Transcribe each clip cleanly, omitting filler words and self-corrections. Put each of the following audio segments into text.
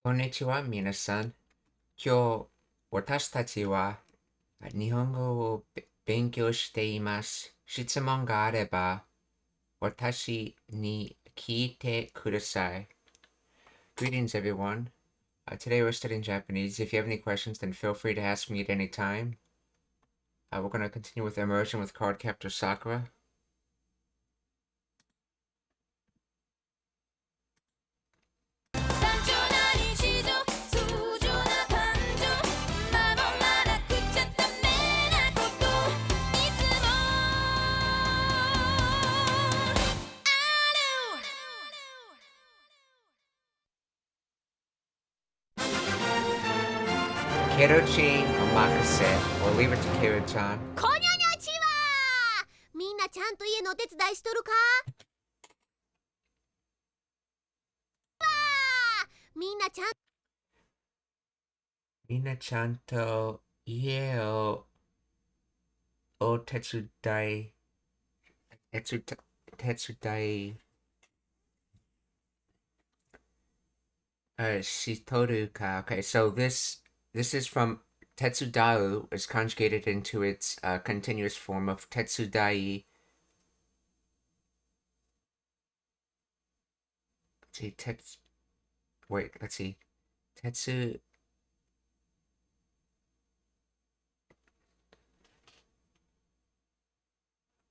こんにちは、皆さん。今日、私たちは日本語を勉強しています。質問があれば、私に聞いてください。Greetings, everyone. Today we're studying Japanese. If you have any questions, then feel free to ask me at any time. We're going to continue with Immersion with Card Captor Sakura. Kinorashi omakase, or leave it to Kiro-chan. こにゃにゃちはみんなちゃんと家のお手伝いしとるかみんなちゃんみんなちゃんと家をお手伝いTetsudai Shitoruka. Okay, so this is from Tetsudau is conjugated into its continuous form of Tetsudai. Let's see, let's see. Tetsu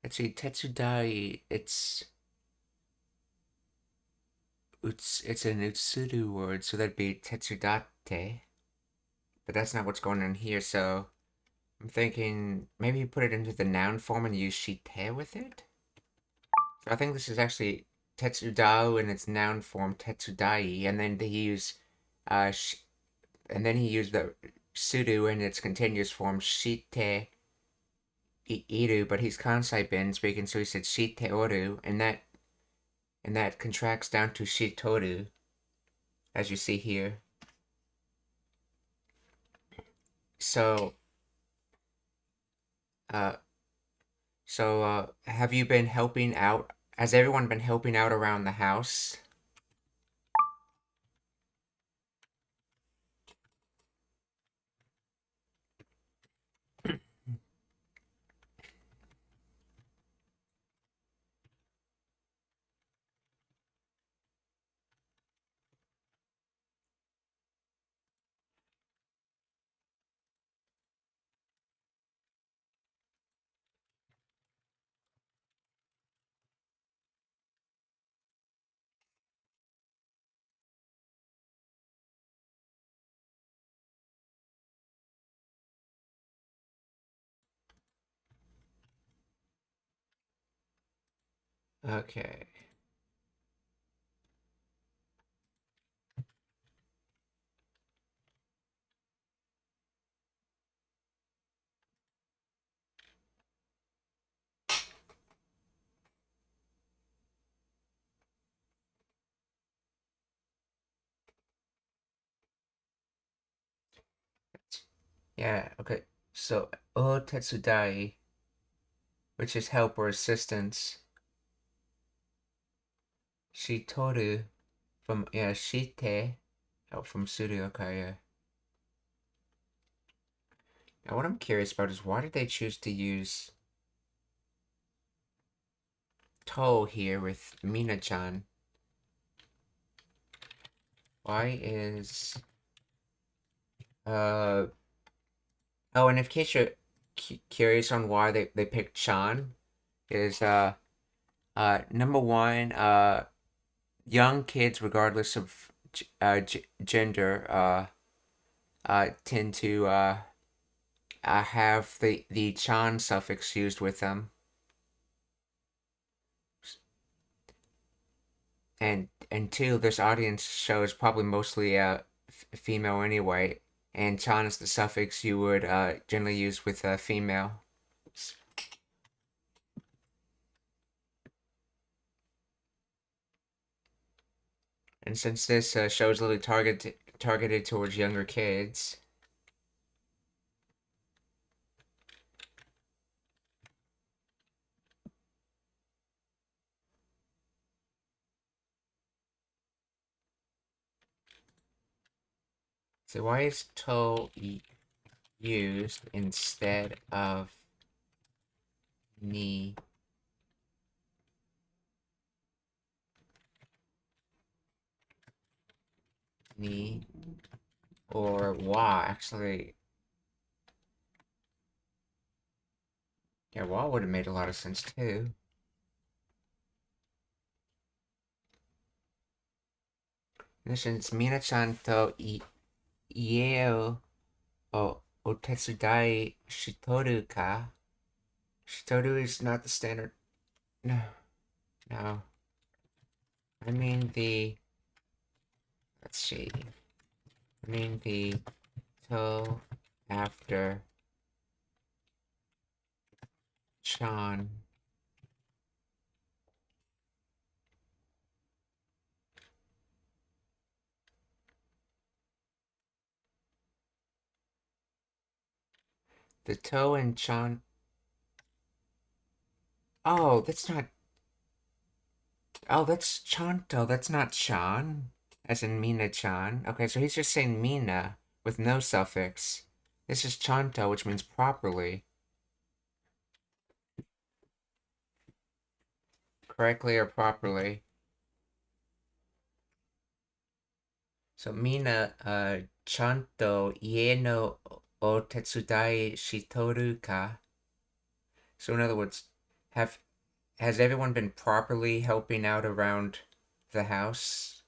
let's see, Tetsudai, it's an Utsuru word, so that'd be Tetsudate. But that's not what's going on here, so I'm thinking maybe you put it into the noun form and use shite with it? So I think this is actually Tetsudao in its noun form, Tetsudai, and then uh, and then he used the sudo in its continuous form, shite iru, but he's Kansai Ben speaking, so he said shite oru, and that contracts down to shitoru, as you see here. So, uh, have you been helping out? Has everyone been helping out around the house? Okay. Yeah, okay. So, o tetsudai, which is help or assistance. Shitoru from, yeah, shite, help from studio, okay, yeah. Now, what I'm curious about is why did they choose to use to here with Mina-chan? Why is, oh, and in case you're curious on why they picked Chan, is, number one, young kids, regardless of gender, tend to have the chan suffix used with them, and two, this audience show is probably mostly female anyway, and chan is the suffix you would generally use with female. And since this show is literally targeted towards younger kids. So why is to used instead of ni? Ni or wa? Actually, yeah, wa would have made a lot of sense too. Since Mina-chan to ie o otetsudae shitoru ka? Shitoru is not the standard. No. No. I mean the... Let's see. I mean the to after chan. The to and chan. Oh, that's not... Oh, that's Chanto. That's not Chan. As in Mina-chan. Okay, so he's just saying Mina with no suffix. This is Chanto, which means properly. Correctly or properly. So Mina, Chanto, ie no o tetsudai shitoru ka? So in other words, has everyone been properly helping out around the house?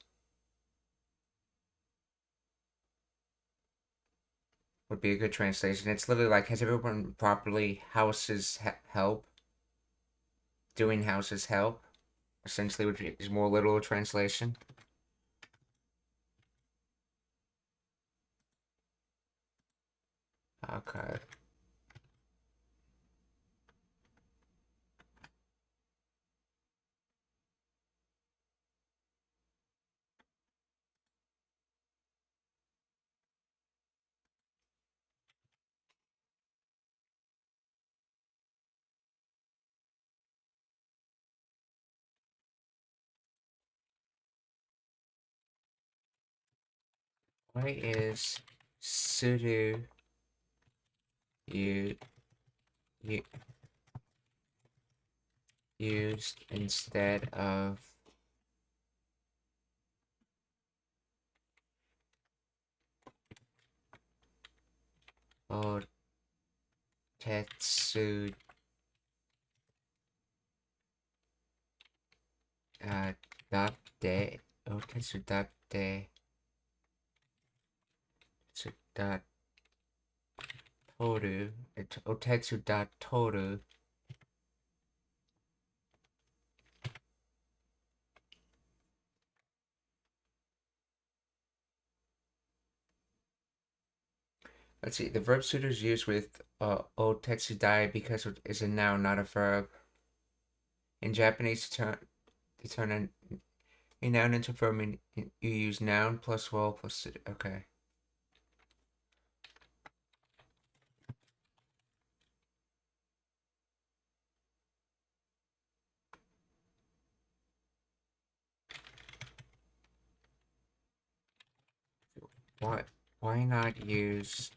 Would be a good translation. It's literally like, has everyone properly houses help? Doing houses help? Essentially, which is more literal translation. Okay. Why is sudo you used instead of otetsu datte otetsu datte dot toru otetsu dot toru. Let's see, the verb suitor is used with otetsudai because it is a noun, not a verb. In Japanese, to turn a noun into a verb, you use noun plus well plus suitor. Okay. Why not use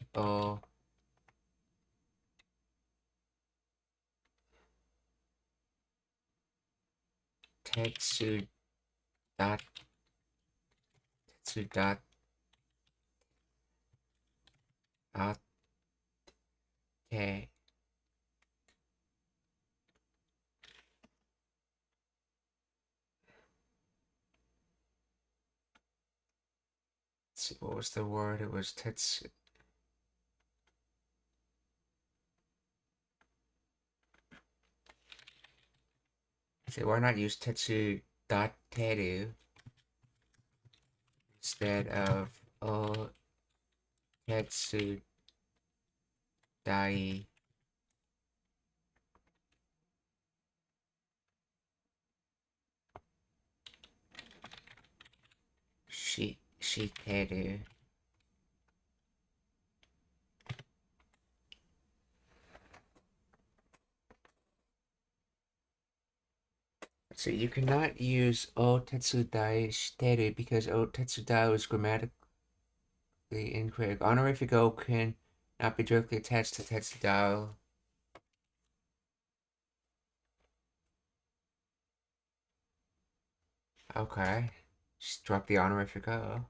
tetsu dot okay. Let's see, what was the word? It was tetsu. So why not use tetsu dot teru instead of tetsu dai shiteru? So you cannot use o tetsudai shiteru because o tetsudai was the incorrect. Honorific O can not be directly attached to Tetsu dial. Okay. Just drop the honorific O.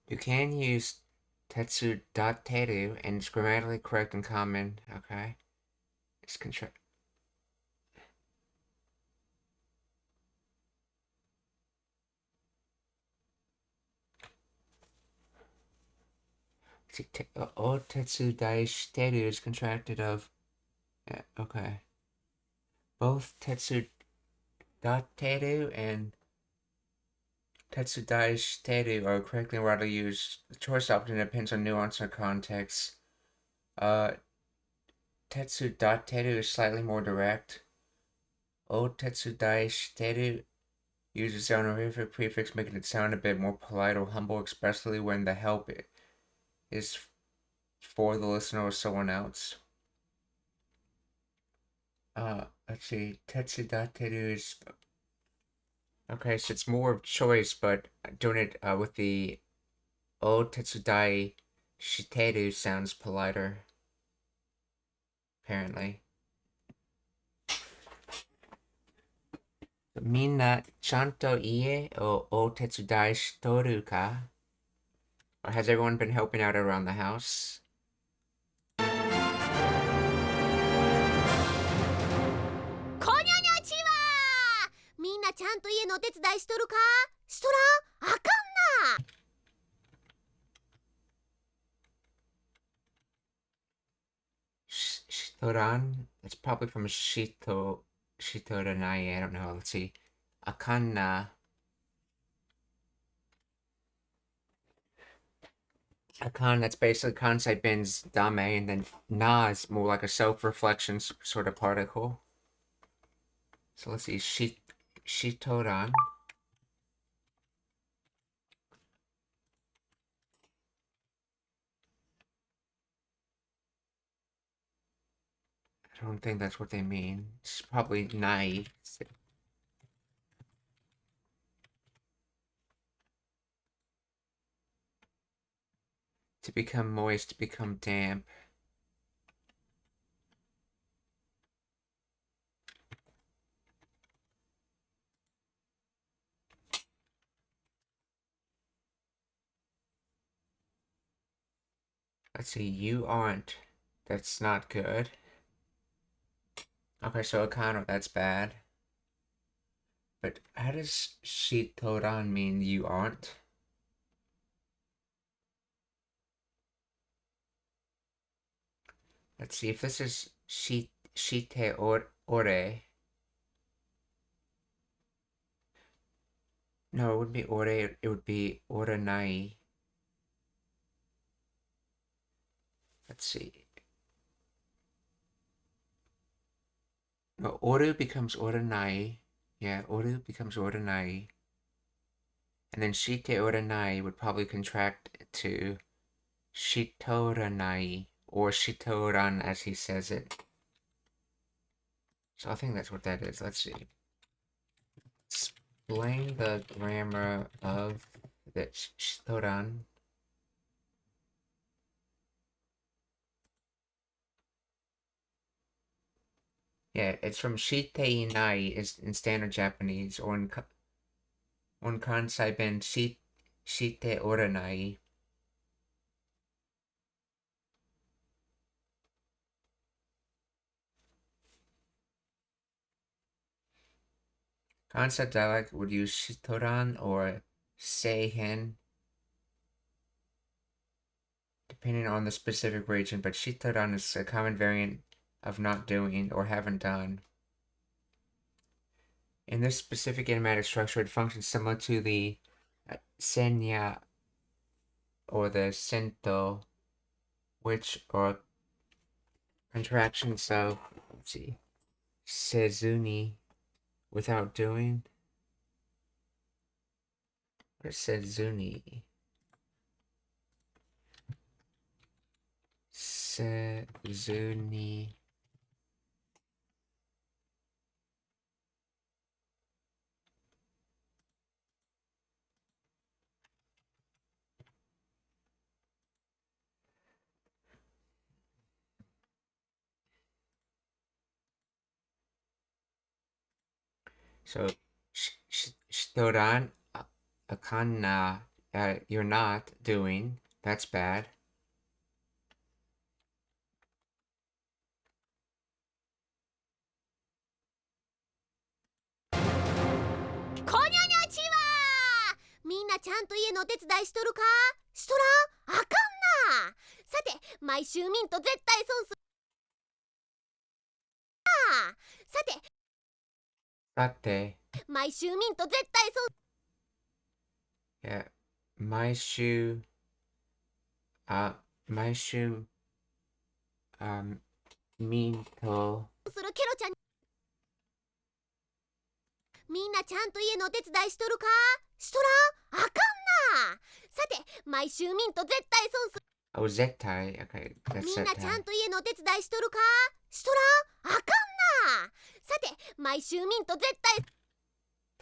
You can use tetsu.teru and it's grammatically correct and common. Okay. It's contract. Otetsu daishiteru is contracted of. Yeah, okay. Both tetsu dateru and tetsu daishiteru are correctly and widely used. The choice often depends on nuance or context. Tetsu dateru is slightly more direct. Otetsu daishiteru uses the honorific prefix, making it sound a bit more polite or humble, especially when the help is for the listener or someone else. Let's see. Tetsudateru is... Okay, so it's more of choice, but doing it with the O Tetsudai Shiteru sounds politer. Apparently. Minna chanto ie o Tetsudai shitoru ka? Or has everyone been helping out around the house? みんなちゃんと家のお手伝いしとるか？しとらん？あかんな。Shitoran? It's probably from Shitoranai. I don't know. Let's see. Akanna. Akan, that's basically kansai bin's dame, and then na is more like a self-reflection sort of particle. So let's see. Shitoran. I don't think that's what they mean. It's probably nai. To become moist, to become damp. Let's see. You aren't. That's not good. Okay, so Akano, that's bad. But how does Shitoran mean you aren't? Let's see if this is shite ore. No, it wouldn't be ore, it would be oranai. Let's see. No, oru becomes oranai. Yeah, oru becomes oranai. And then shite oranai would probably contract to shitoranai, or shitoran as he says it. So I think that's what that is. Let's see. Explain the grammar of the shitoran. Yeah, it's from shitei nai is in standard Japanese, or in kansai ben shite oranai. Kansai dialect would use shitoran or seihen, depending on the specific region, but shitoran is a common variant of not doing or haven't done. In this specific idiomatic structure, it functions similar to the senya or the sento, which are contractions of, let's see, sezuni, without doing. What is sezuni? Sezuni. So, shitoran akanna, you're not doing. That's bad. Konnichiwa! みんなちゃんと家のお手伝いしとるか？しとらん？あかんな。さて、毎週ミント絶対損するな。さて、毎週ミント絶対損。Yeah, my shoe, my shoe, minto. するケロちゃん。みんなちゃんと家のお手伝いしとるか？しとらん？あかんな。さて、毎週ミント絶対損する。Oh, zettai. Okay, み that's んなちゃ zettai. んと家のお手伝いしとるか？しとらん？あかんな。さて、毎週ミント絶対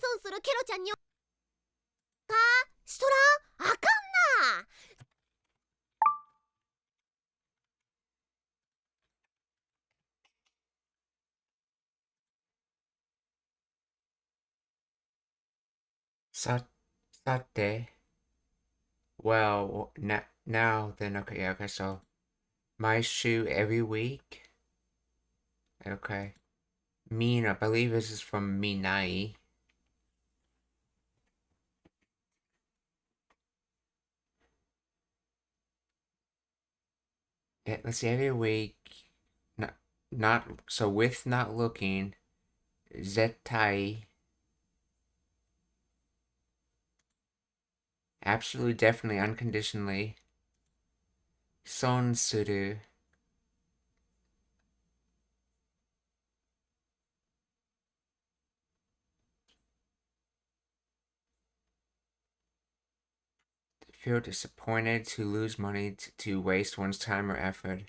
損するケロちゃんにか？しとらん？あかんな。Sate. Well, now then, okay, yeah, okay, so my shoe every week. Okay. Mean, I believe this is from Minai. Yeah, let's see, every week. Not so with not looking. Zettai. Absolutely, definitely, unconditionally. Son suru. Feel disappointed to lose money to waste one's time or effort.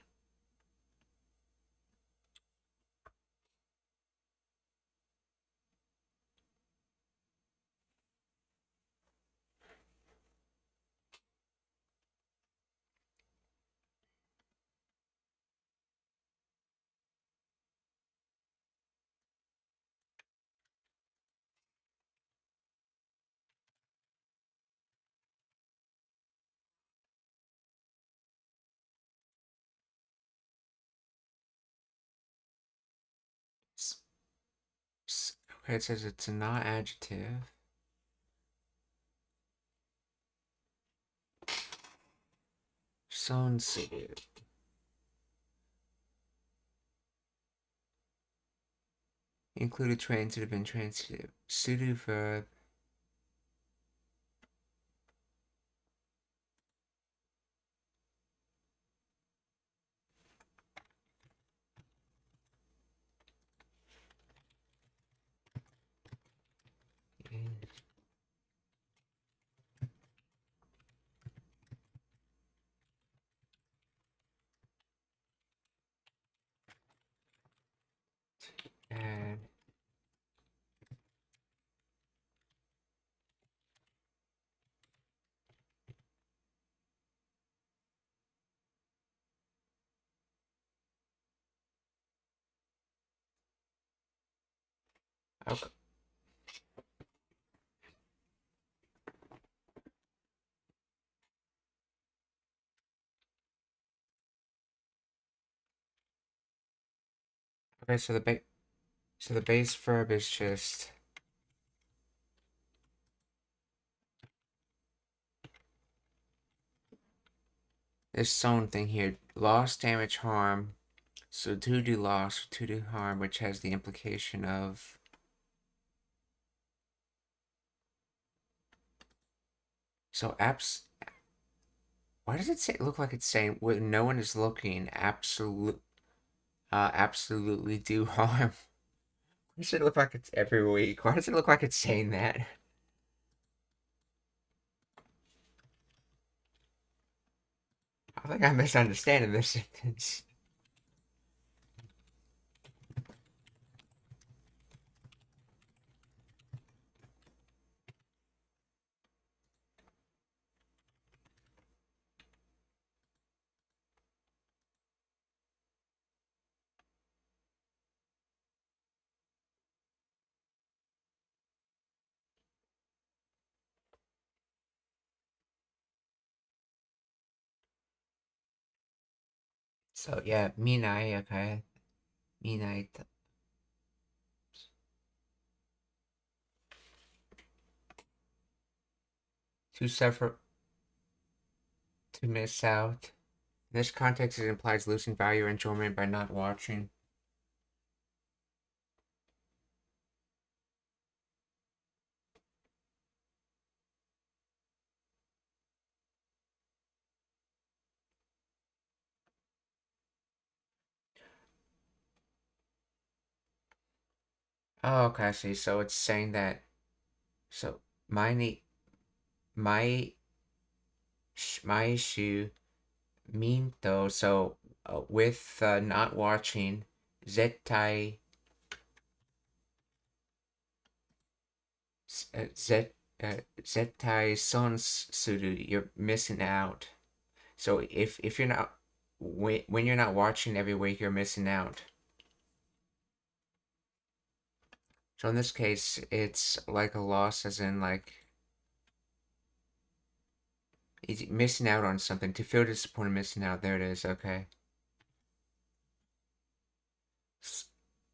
Okay, it says it's not adjective. Son suru. Included transitive and transitive. Suru verb. And okay. Okay, so the base verb is just this zone thing here. Loss, damage, harm. So to do loss, to do harm, which has the implication of so apps. Why does it say look like it's saying when no one is looking? Absolutely do harm. Why does it look like it's every week? Why does it look like it's saying that? I think I'm misunderstanding this sentence. So yeah, minai, okay. Minai. To suffer, to miss out. In this context, it implies losing value or enjoyment by not watching. Oh, okay, I see. So it's saying that. So my my my shoe minto. So with not watching, zettai zettai sons suru. You're missing out. So if you're not when you're not watching every week, you're missing out. So in this case, it's like a loss, as in like he's missing out on something. To feel disappointed, missing out. There it is. Okay.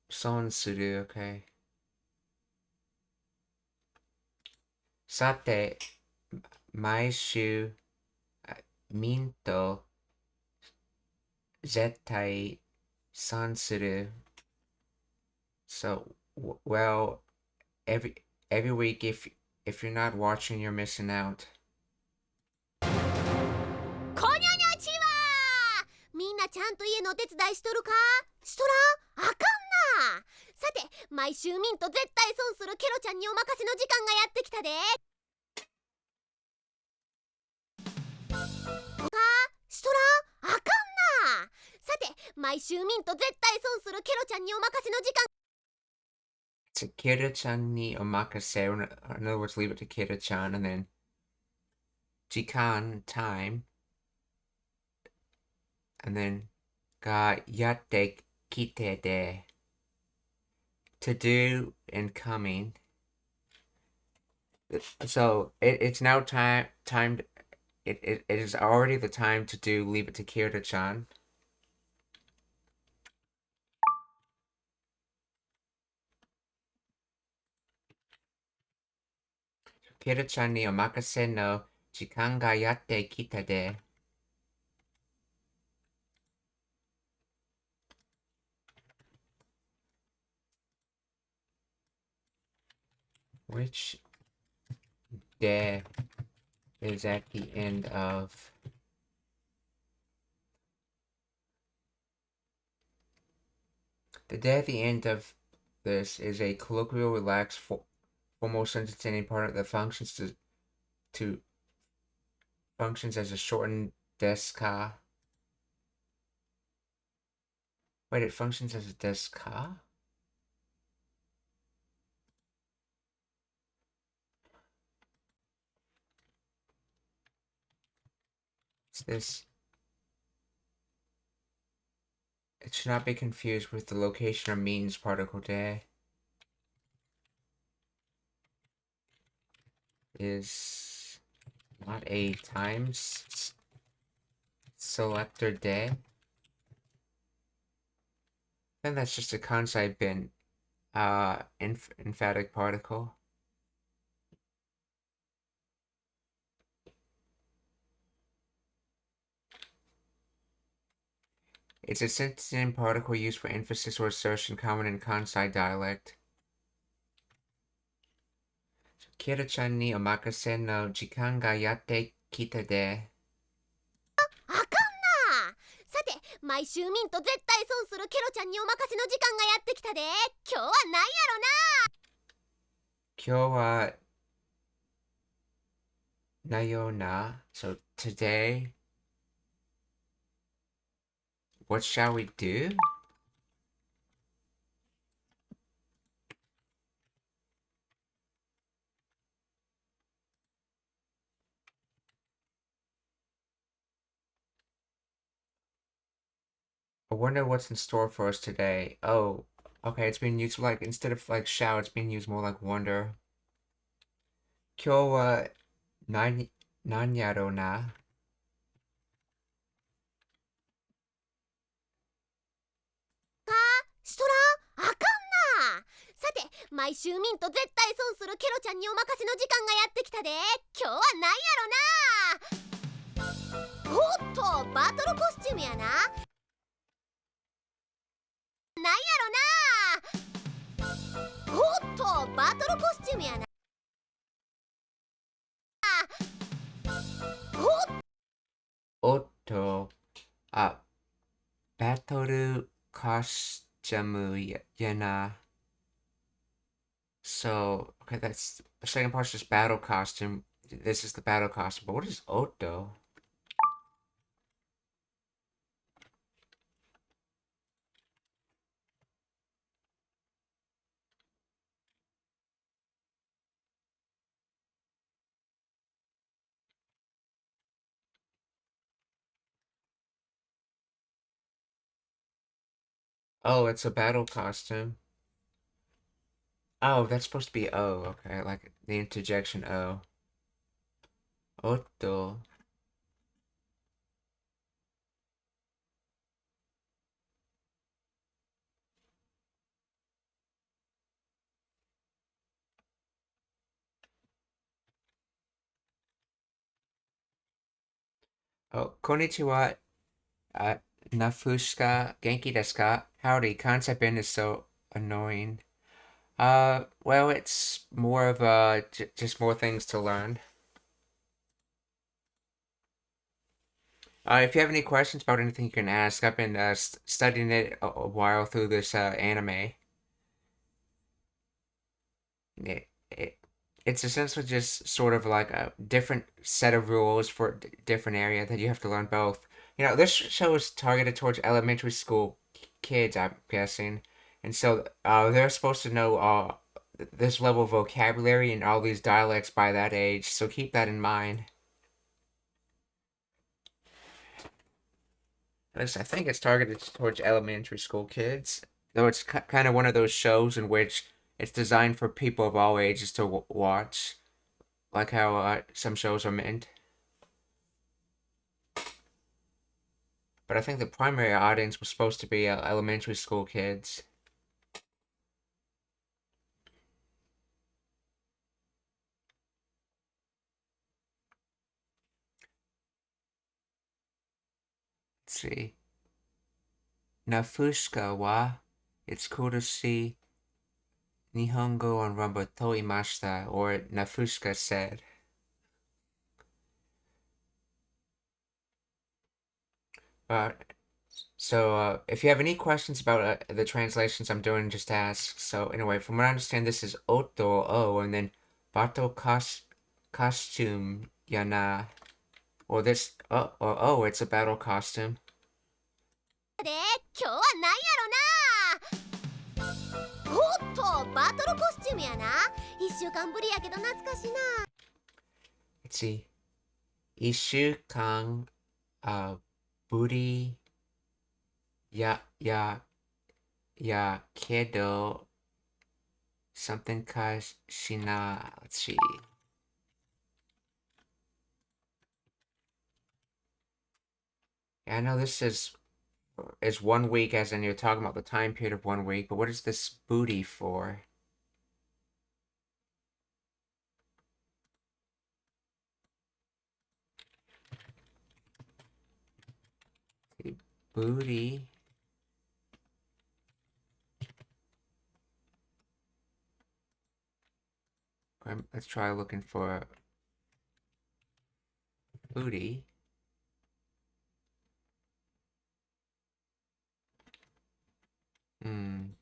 Son suru. Okay. さて、毎週ミンと絶対損する. So, well, every week, if you're not watching, you're missing out. こにゃにゃちはみんなちゃんと家のお手伝いしとるか？しとらんあかんな。さて、毎週ミント絶対損するケロちゃんにお任せの時間がやってきたで。か？しとらんあかんな。さて、毎週ミント絶対損するケロちゃんにお任せの時間。To Kira-chan ni omakase, or in other words, leave it to Kira-chan, and then jikan, time, and then ga yatte kite de, to do and coming. So it's now time it is already the time to do leave it to Kira-chan. Kira-chan ni omakase no jikan ga yatte kita de. Which day is at the end of the day at the end of this is a colloquial, relaxed, formal sentence ending part that to functions as a shortened deska. Wait, it functions as a deska? What's this? It should not be confused with the location or means particle de. Is not a times selector de. Then that's just a kansai bin emphatic particle. It's a sentence particle used for emphasis or assertion common in Kansai dialect. Kira-chan ni omakase no jikan ga yatte kita de. あかんな。さて、毎週ミント絶対損するケロちゃんにお任せの時間がやってきたで。今日は何やろな。今日はないよな. So today, what shall we do? I wonder what's in store for us today. Oh, okay, it's being used like, instead of like shall, it's being used more like wonder. 今日は何やろうな.さて、毎週ミント絶対損するケロちゃんにお任せの時間がやってきたで。今日は何やろな。おっと、バトルコスチュームやな。なんやろな。おっと、バトルコスチュームやな。おっと、あ、バトルコスチュームやな。So, okay, that's the second part is just battle costume. This is the battle costume, but what is Oto? Oh, it's a battle costume. Oh, that's supposed to be O, okay, like the interjection O. Oto. Oh, konnichiwa. Nafushka, Genki desu ka? Howdy, concept in is so annoying. Well, it's more of just more things to learn. If you have any questions about anything, you can ask. I've been studying it a while through this anime. It, it's essentially just sort of like a different set of rules for different area that you have to learn both. You know, this show is targeted towards elementary school kids, I'm guessing, and so they're supposed to know this level of vocabulary and all these dialects by that age. So keep that in mind. At least I think it's targeted towards elementary school kids, though it's kind of one of those shows in which it's designed for people of all ages to watch, like how some shows are meant. But I think the primary audience was supposed to be elementary school kids. Let's see. Nafushka wa it's cool to see Nihongo on Rumba Toimashita, or Nafushka said. Uh, so if you have any questions about the translations I'm doing, just ask. So anyway, from what I understand, this is Oto O, and then Bato costume yana. Or this oh, it's a battle costume. で、今日は何やろな。おっと、バトルコスチュームやな。1週間ぶりやけど懐かしいな。Let's see. 1週間ぶりやけど something かしな. Let's see. Yeah, I know this is 1 week, as in you're talking about the time period of 1 week, but what is this booty for? Booty. Let's try looking for booty. Hmm.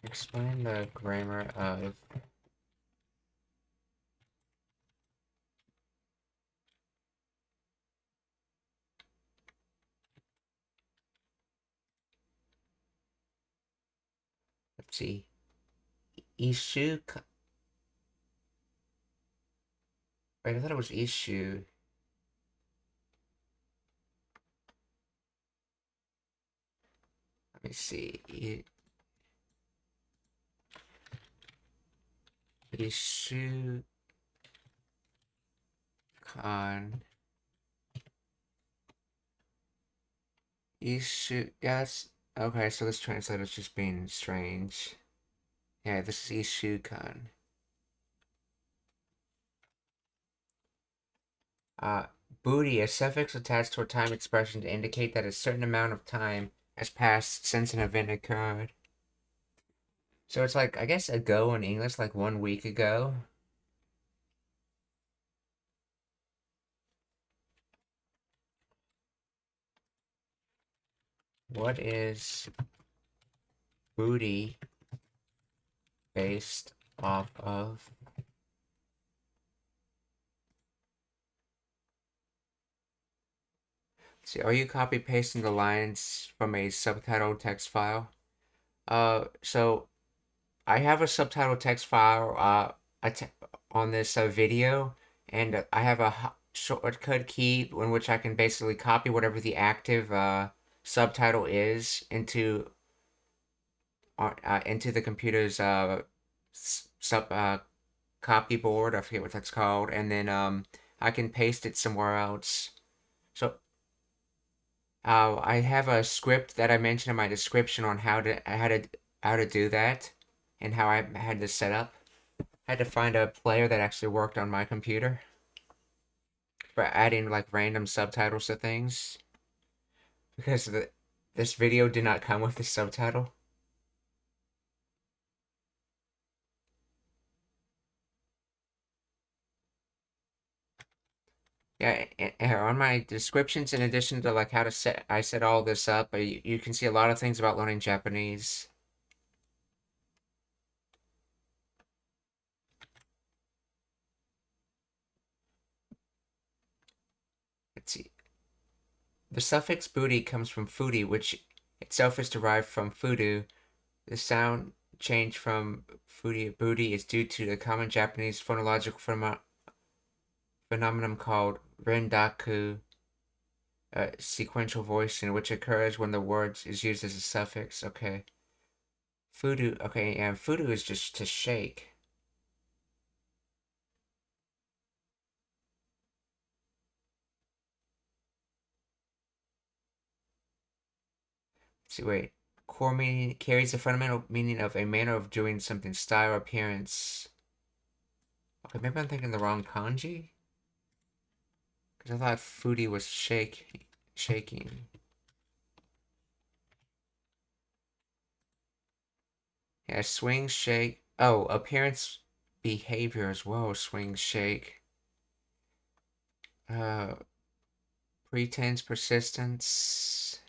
Explain the grammar of let's see. Issue. Wait, I thought it was issue. Let me see. Issue Ishu-kan. Yes. Okay, so this translator's just being strange. Yeah, this is Ishu-kan. Booty, a suffix attached to a time expression to indicate that a certain amount of time has passed since an event occurred. So it's like, I guess ago in English, like 1 week ago. What is booty based off of? See, are you copy pasting the lines from a subtitled text file? So I have a subtitled text file on this video, and I have a shortcut key in which I can basically copy whatever the active subtitle is into the computer's copy board. I forget what that's called, and then I can paste it somewhere else. So I have a script that I mentioned in my description on how to do that, and how I had this set up. I had to find a player that actually worked on my computer for adding like random subtitles to things, because this video did not come with the subtitle. Yeah, and on my descriptions, in addition to like how to set all this up, you can see a lot of things about learning Japanese. Let's see. The suffix booty comes from furi, which itself is derived from fudu. The sound change from furi to booty is due to the common Japanese phonological phenomenon called rendaku, sequential voicing, which occurs when the word is used as a suffix. Okay. Fudu, okay, and fudu is just to shake. Let's see, wait. Core meaning carries the fundamental meaning of a manner of doing something, style, or appearance. Okay, maybe I'm thinking the wrong kanji? Because I thought fudi was shaking. Yeah, swing, shake. Oh, appearance, behavior as well. Swing, shake. Uh, pretense, persistence.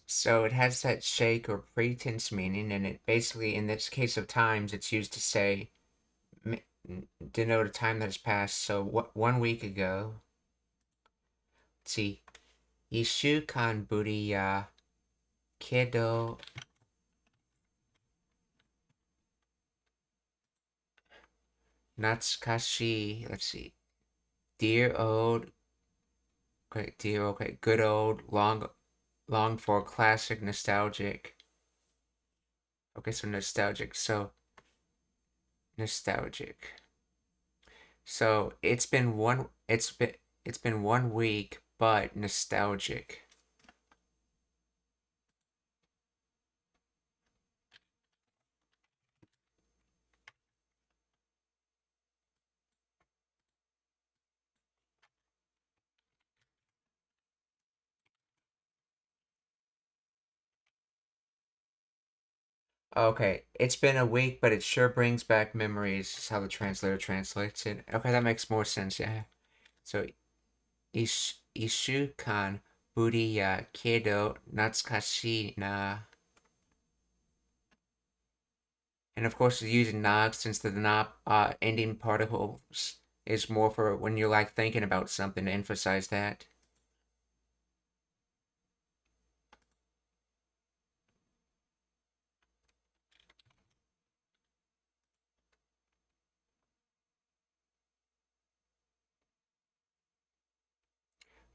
So it has that shake or pretense meaning, and it basically, in this case of times, it's used to say, denote a time that has passed. So what 1 week ago. Let's see. Ishukan buri ya kedo natsukashi. Let's see. Dear old. Okay, dear. Okay, good old long for classic nostalgic. Okay, so nostalgic. So nostalgic. So it's been 1 week, but nostalgic. Okay, it's been a week, but it sure brings back memories. Is how the translator translates it. Okay, that makes more sense. Yeah. So Ishukan booty kedo natsukashi na. And of course, using na since the na ending particles is more for when you're like thinking about something to emphasize that.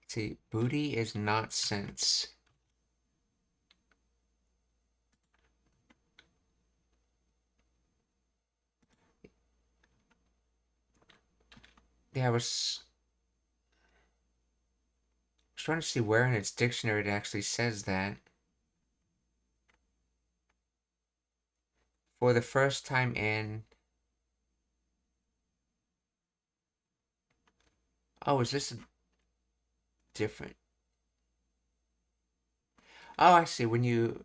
See, booty is not sense. Yeah, I was trying to see where in its dictionary it actually says that. For the first time in... Oh, is this different? Oh, I see. When you...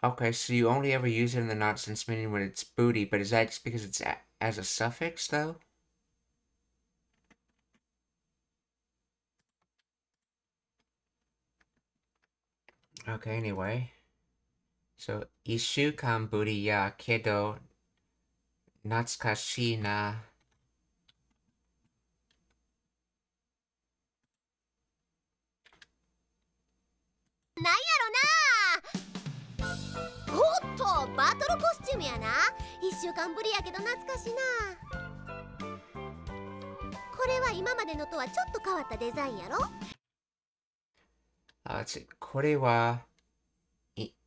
Okay, so you only ever use it in the not sense meaning when it's booty, but is that just because it's as a suffix, though? Okay, anyway. So, ishukan booty ya kedo natsukashi na. なんやろな。おっと、バトルコスチュームやな。1週間ぶりやけど懐かしいな。これは今までのとはちょっと変わったデザインやろ。これは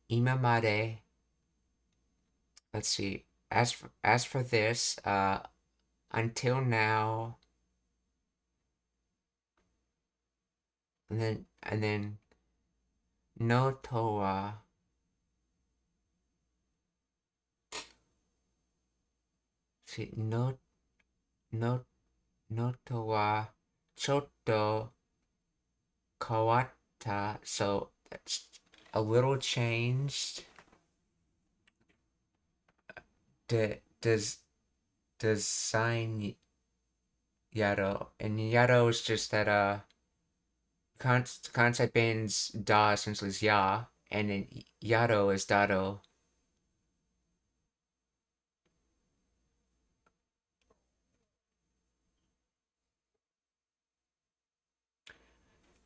今まで let's see, as for this, until now, and then no to wa see no to wa chotto kawatta, so that's a little changed. Design Yaro, and Yaro is just that concept means da essentially is ya, and then Yaro is dado.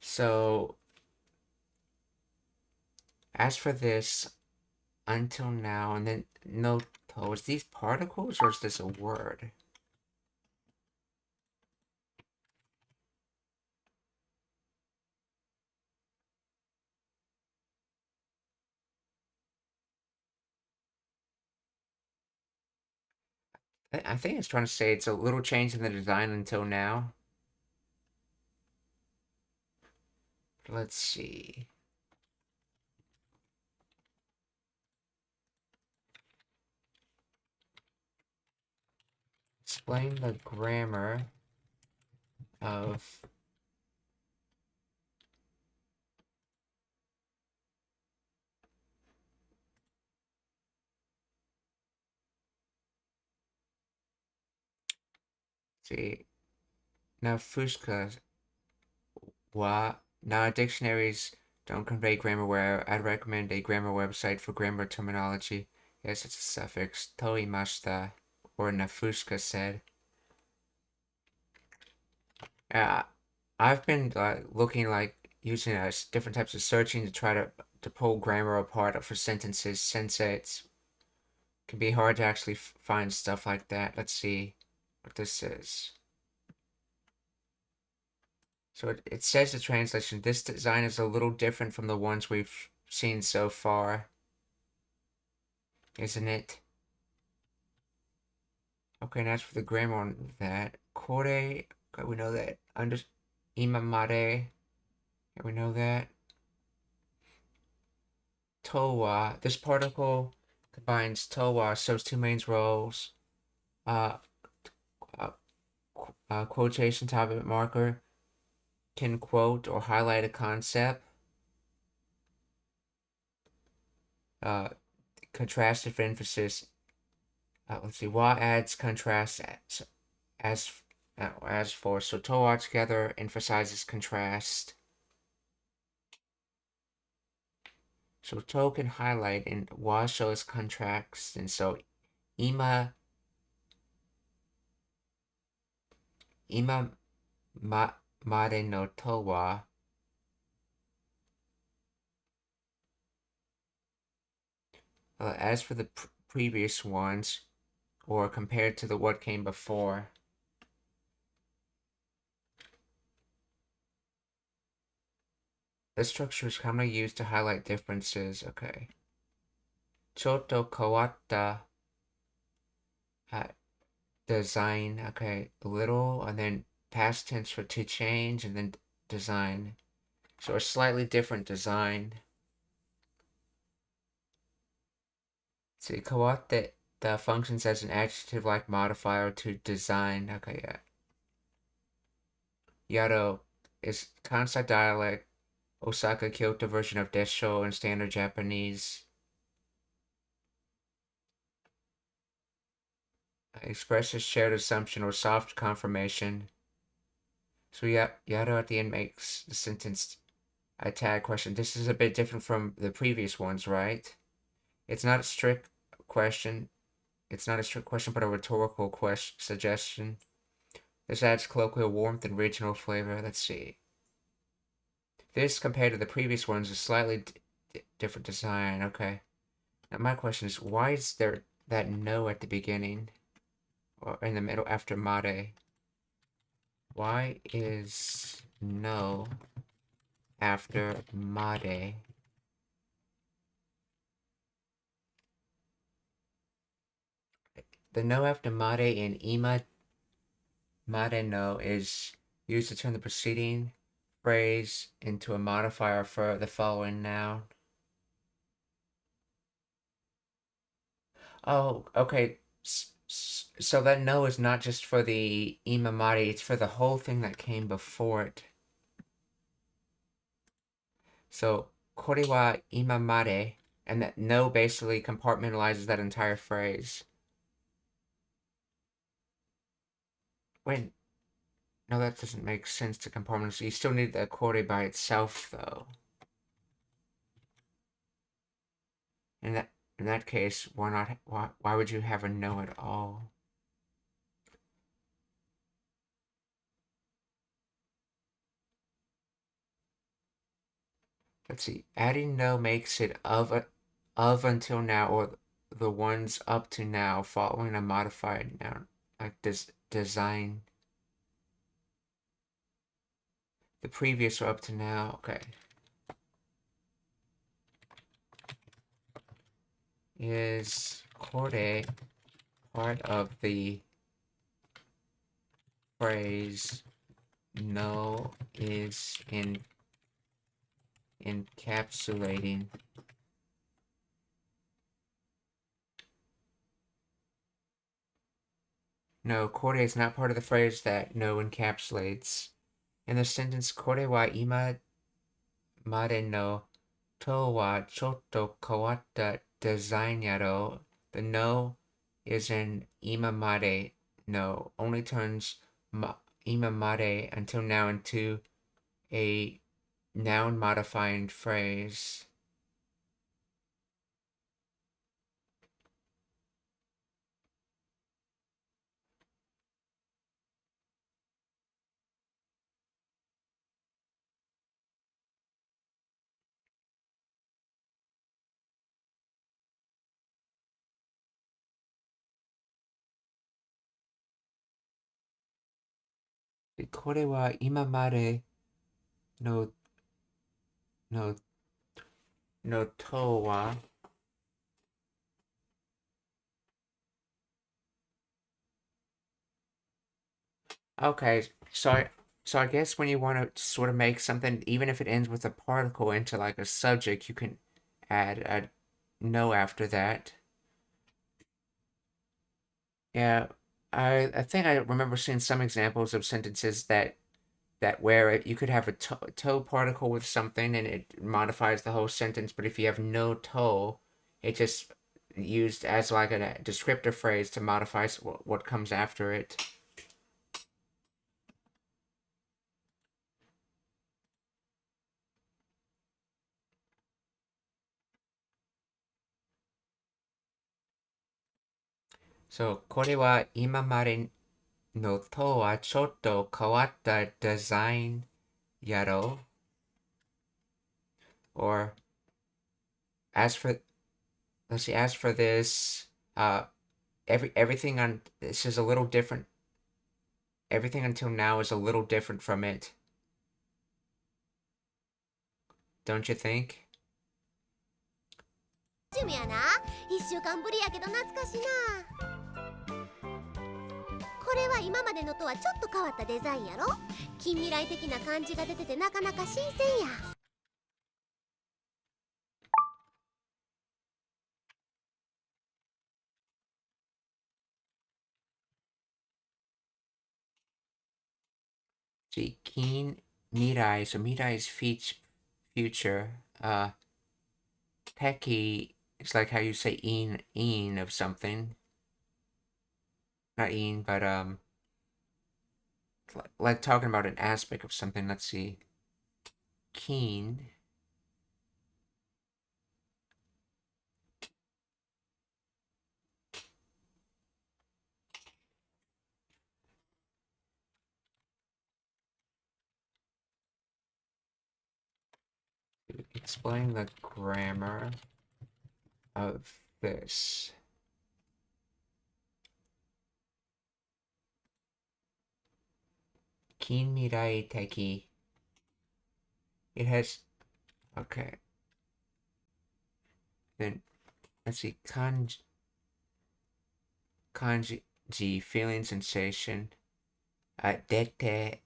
So as for this, until now, and then no to, is these particles or is this a word? I think it's trying to say it's a little change in the design until now. Let's see. Explain the grammar of see now Fushka wa now dictionaries don't convey grammar where I'd recommend a grammar website for grammar terminology. Yes, it's a suffix. Toimashita, or Nafushka said. I've been looking using different types of searching to try to pull grammar apart for sentences since it can be hard to actually find stuff like that. Let's see what this is. So it says the translation, this design is a little different from the ones we've seen so far, isn't it? Okay, and that's for the grammar on that. Kore, okay, we know that. Imamare, okay, we know that. Towa, this particle combines towa, so it's two main roles. Quotation topic marker can quote or highlight a concept. Contrastive emphasis. Let's see, wa adds contrast as for, so to altogether emphasizes contrast. So to can highlight and wa shows contrast, and so ima mare no to wa as for the previous ones, or compared to the what came before. This structure is commonly used to highlight differences. Okay. Choto kawatta design. Okay. Little, and then past tense for to change, and then design. So a slightly different design. See, kawatte functions as an adjective-like modifier to design. Okay, yeah. Yaro is Kansai dialect, Osaka Kyoto version of Desho and Standard Japanese. Expresses shared assumption or soft confirmation. So Yaro at the end makes the sentence a tag question. This is a bit different from the previous ones, right? It's not a strict question. It's not a strict question, but a rhetorical suggestion. This adds colloquial warmth and regional flavor. Let's see. This, compared to the previous ones, is slightly different design. Okay. Now my question is, why is there that no at the beginning? Or in the middle after mare? Why is no after mare? The no after mare in ima mare no is used to turn the preceding phrase into a modifier for the following noun. Oh, okay. So that no is not just for the imamari, it's for the whole thing that came before it. So, kore wa imamare, and that no basically compartmentalizes that entire phrase. Wait, no, that doesn't make sense to compartmentalize. You still need the kore by itself, though. In that case, why would you have a no at all? Let's see. Adding no makes it of until now, or the ones up to now, following a modified noun, like design. The previous or up to now. Okay. Is kore part of the phrase no is encapsulating? No, kore is not part of the phrase that no encapsulates. In the sentence, kore wa ima mare no to wa chotto kawatta design yaro, the no is an ima mare no, only turns ima mare until now into a noun modifying phrase. Kore wa ima mare no to wa okay, so I guess when you want to sort of make something, even if it ends with a particle into like a subject, you can add a no after that. Yeah, I think I remember seeing some examples of sentences that where you could have a to particle with something and it modifies the whole sentence, but if you have no to, it just used as like a descriptor phrase to modify what comes after it. そう、これは今までのとはちょっと変わったデザインやろor as for let's see, as for this, everything on this is a little different. Everything until now is a little different from it. Don't you think? 趣味やな。1週間ぶりやけど懐かしいな。これは今までのとはちょっと変わったデザインやろ。近未来的な感じが出ててなかなか新鮮や。See, keen mirai, so mirai is future. Techie is like how you say een of something. Not een, but like talking about an aspect of something. Let's see. Keen. Explain the grammar of this. Keen mirai teki. It has, okay. Then let's see, kanji, feeling, sensation. Dete,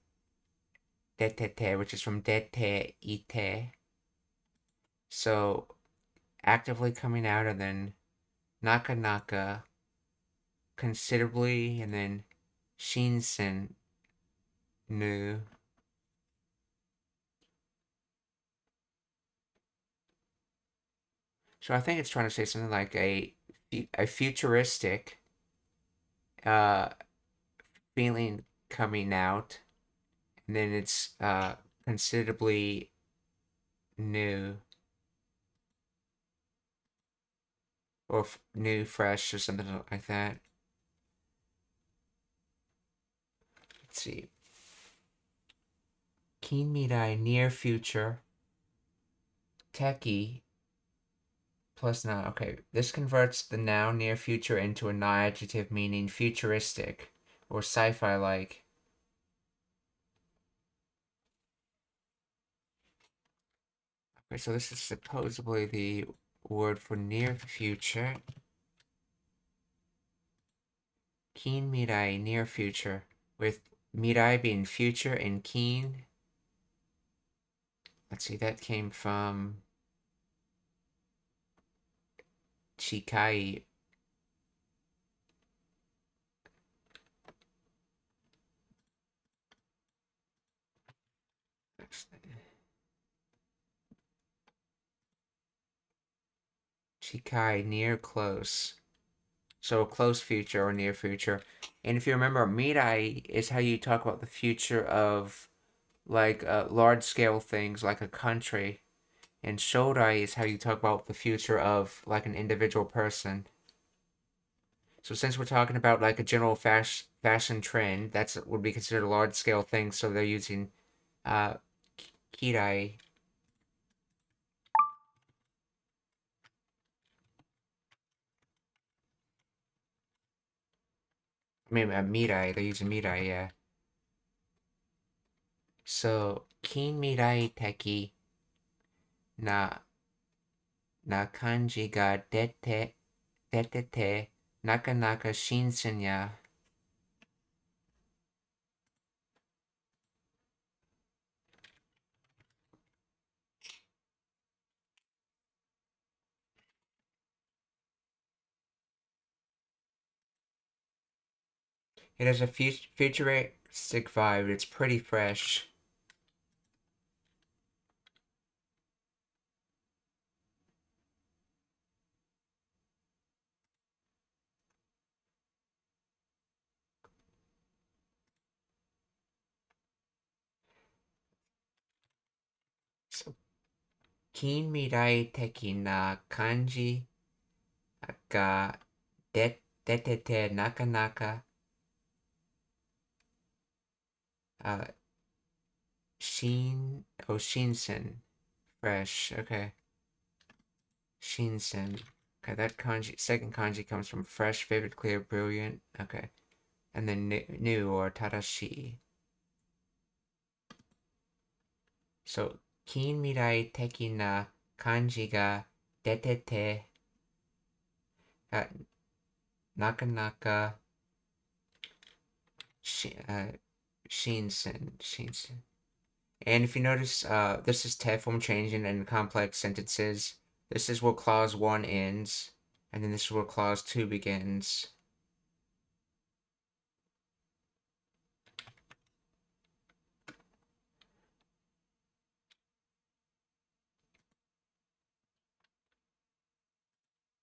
which is from dete ite. So actively coming out, and then naka, considerably, and then shinsen, new. So I think it's trying to say something like a futuristic uh feeling coming out, and then it's considerably new, or new, fresh, or something like that. Let's see. Keen mirai, near future. Techie plus noun. Okay, this converts the noun near future into a non-adjective meaning futuristic or sci-fi like. Okay, so this is supposedly the word for near future. Keen mirai, near future, with mirai being future and keen. Let's see, that came from Chikai. Chikai, near, close. So close future or near future. And if you remember, mirai is how you talk about the future of like large scale things like a country. And shodai is how you talk about the future of like an individual person. So since we're talking about like a general fashion trend, that's would be considered a large scale thing. So they're using uh, kirai. I mean, mirai. They're using mirai, yeah. So kin mirai teki na kanji ga detete nakanaka shinsen ya. It has a futuristic vibe. It's pretty fresh. So, kin mirai teki na kanji ga detete nakanaka. Shinsen. Fresh, okay. Shinsen. Okay, that kanji, second kanji comes from fresh, vivid, clear, brilliant. Okay. And then new or tadashi. So, kin mirai teki na kanji ga detete nakanaka shinsen. And if you notice, this is te form changing in complex sentences. This is where clause 1 ends, and then this is where clause 2 begins.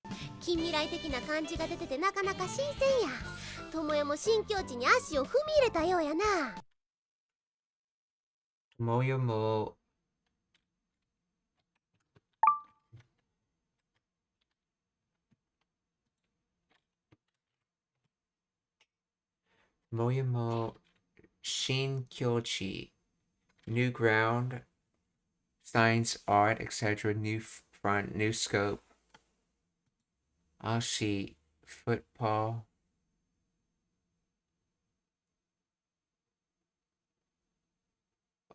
"近未来的な感じが出ててなかなか新鮮や。智代も新境地に足を踏み入れたようやな。Moyo mo Moyamo Shinkyochi. New ground, science, art, etc. New front, new scope. Ashi, football.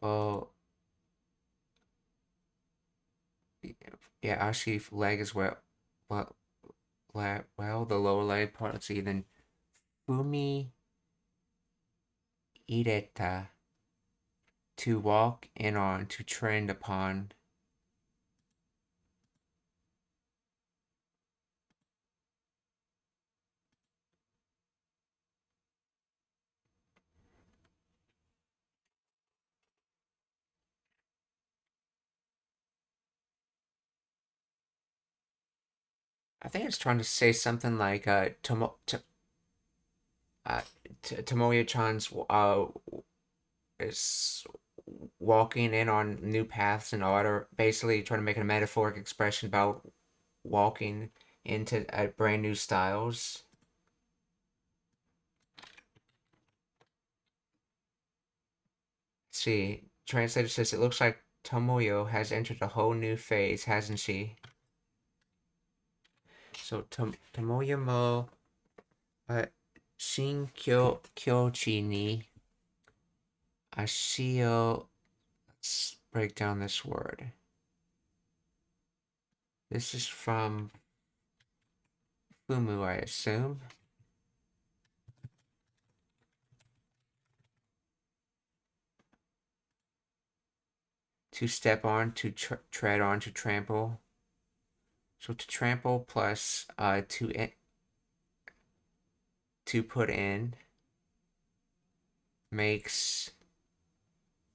Oh, yeah, Ashi leg as well. Well, the lower leg part. Let's see. Then Fumi Ireta. To walk in on, to trend upon. I think it's trying to say something like Tomoya-chan's is walking in on new paths in order, basically trying to make a metaphoric expression about walking into brand new styles. Let's see, translator says it looks like Tomoyo has entered a whole new phase, hasn't she? So Tomoyo mo Shinkyochi ni Ashio. Let's break down this word. This is from Fumu, I assume. To step on, to tread on, to trample. So to trample plus to put in makes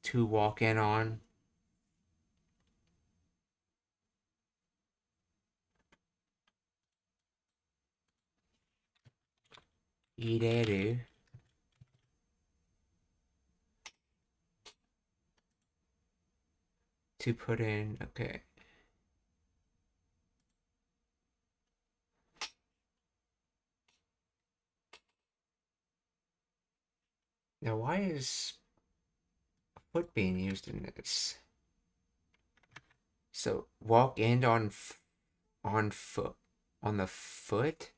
to walk in on. Ireru. To put in, okay. Now why is foot being used in this? So walk in on foot on the foot.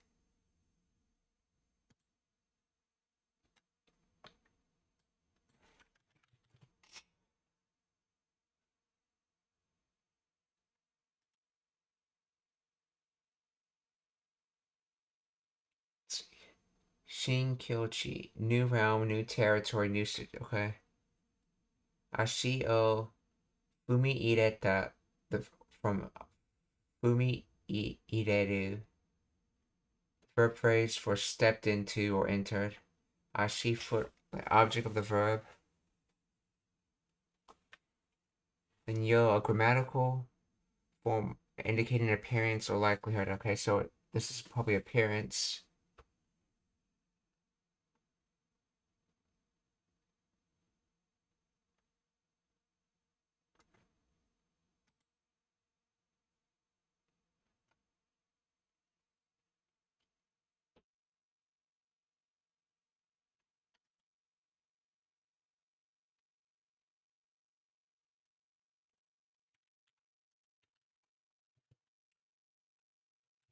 Shinkyochi, new realm, new territory, new okay. Ashi o Fumi ireta, from Fumi ireru, verb phrase for stepped into or entered. Ashi, foot, object of the verb. Then yo, a grammatical form indicating appearance or likelihood. Okay, so this is probably appearance.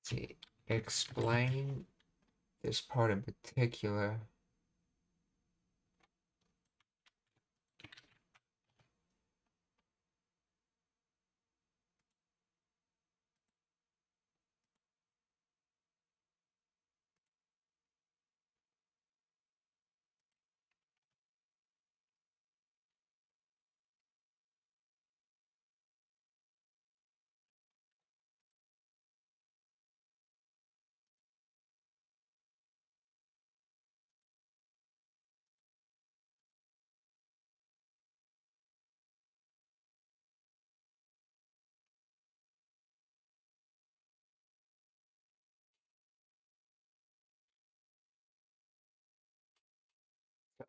see, explain this part in particular.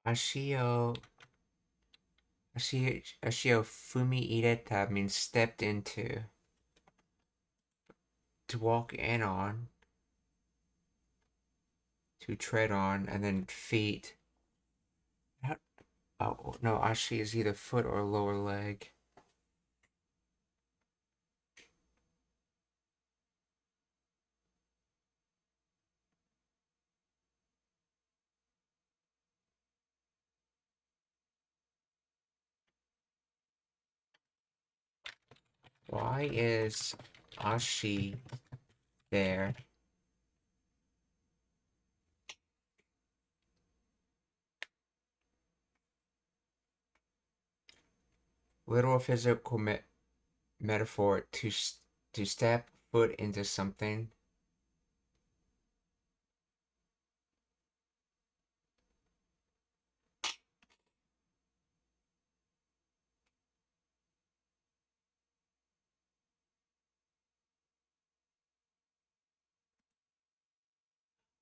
Ashio fumi ireta means stepped into, to walk in on, to tread on, and then feet. Oh no, ashi is either foot or lower leg. Why is ashi there? Literal physical metaphor to step foot into something.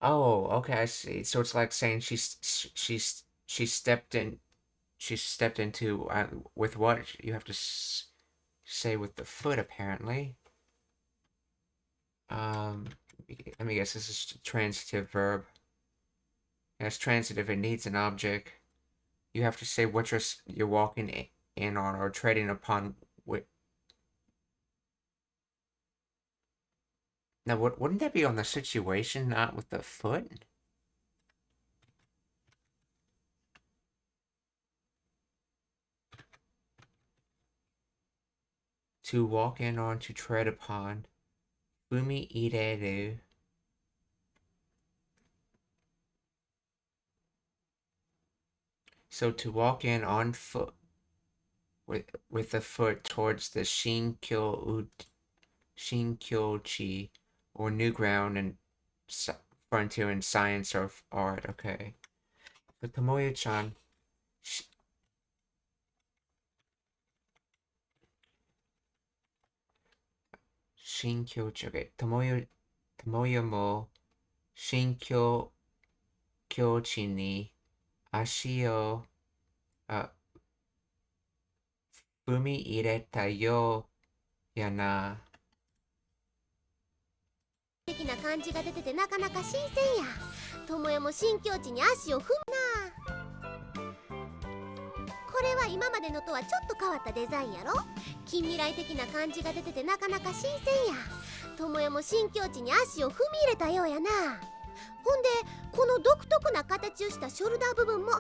Oh, okay, I see. So it's like saying she stepped in. She stepped into with what? You have to say with the foot, apparently. Let me guess. This is a transitive verb. As transitive, it needs an object. You have to say what you're walking in on or treading upon. With now, wouldn't that be on the situation, not with the foot? To walk in on, to tread upon. Fumi ireru. So to walk in on foot with the foot towards the Shinkyochi, or new ground and frontier in science or art. Okay. So Tomoyo-chan, Shinkyochi. Okay. Tomoyo mo Shinkyochi ni ashi o fumi ireta yoやな。的な感じが出ててなかなか新鮮や。智也も新境地に足を踏むな。これは今までのとはちょっと変わったデザインやろ。近未来的な感じが出ててなかなか新鮮や。智也も新境地に足を踏み入れたようやな。ほんでこの独特な形をしたショルダー部分も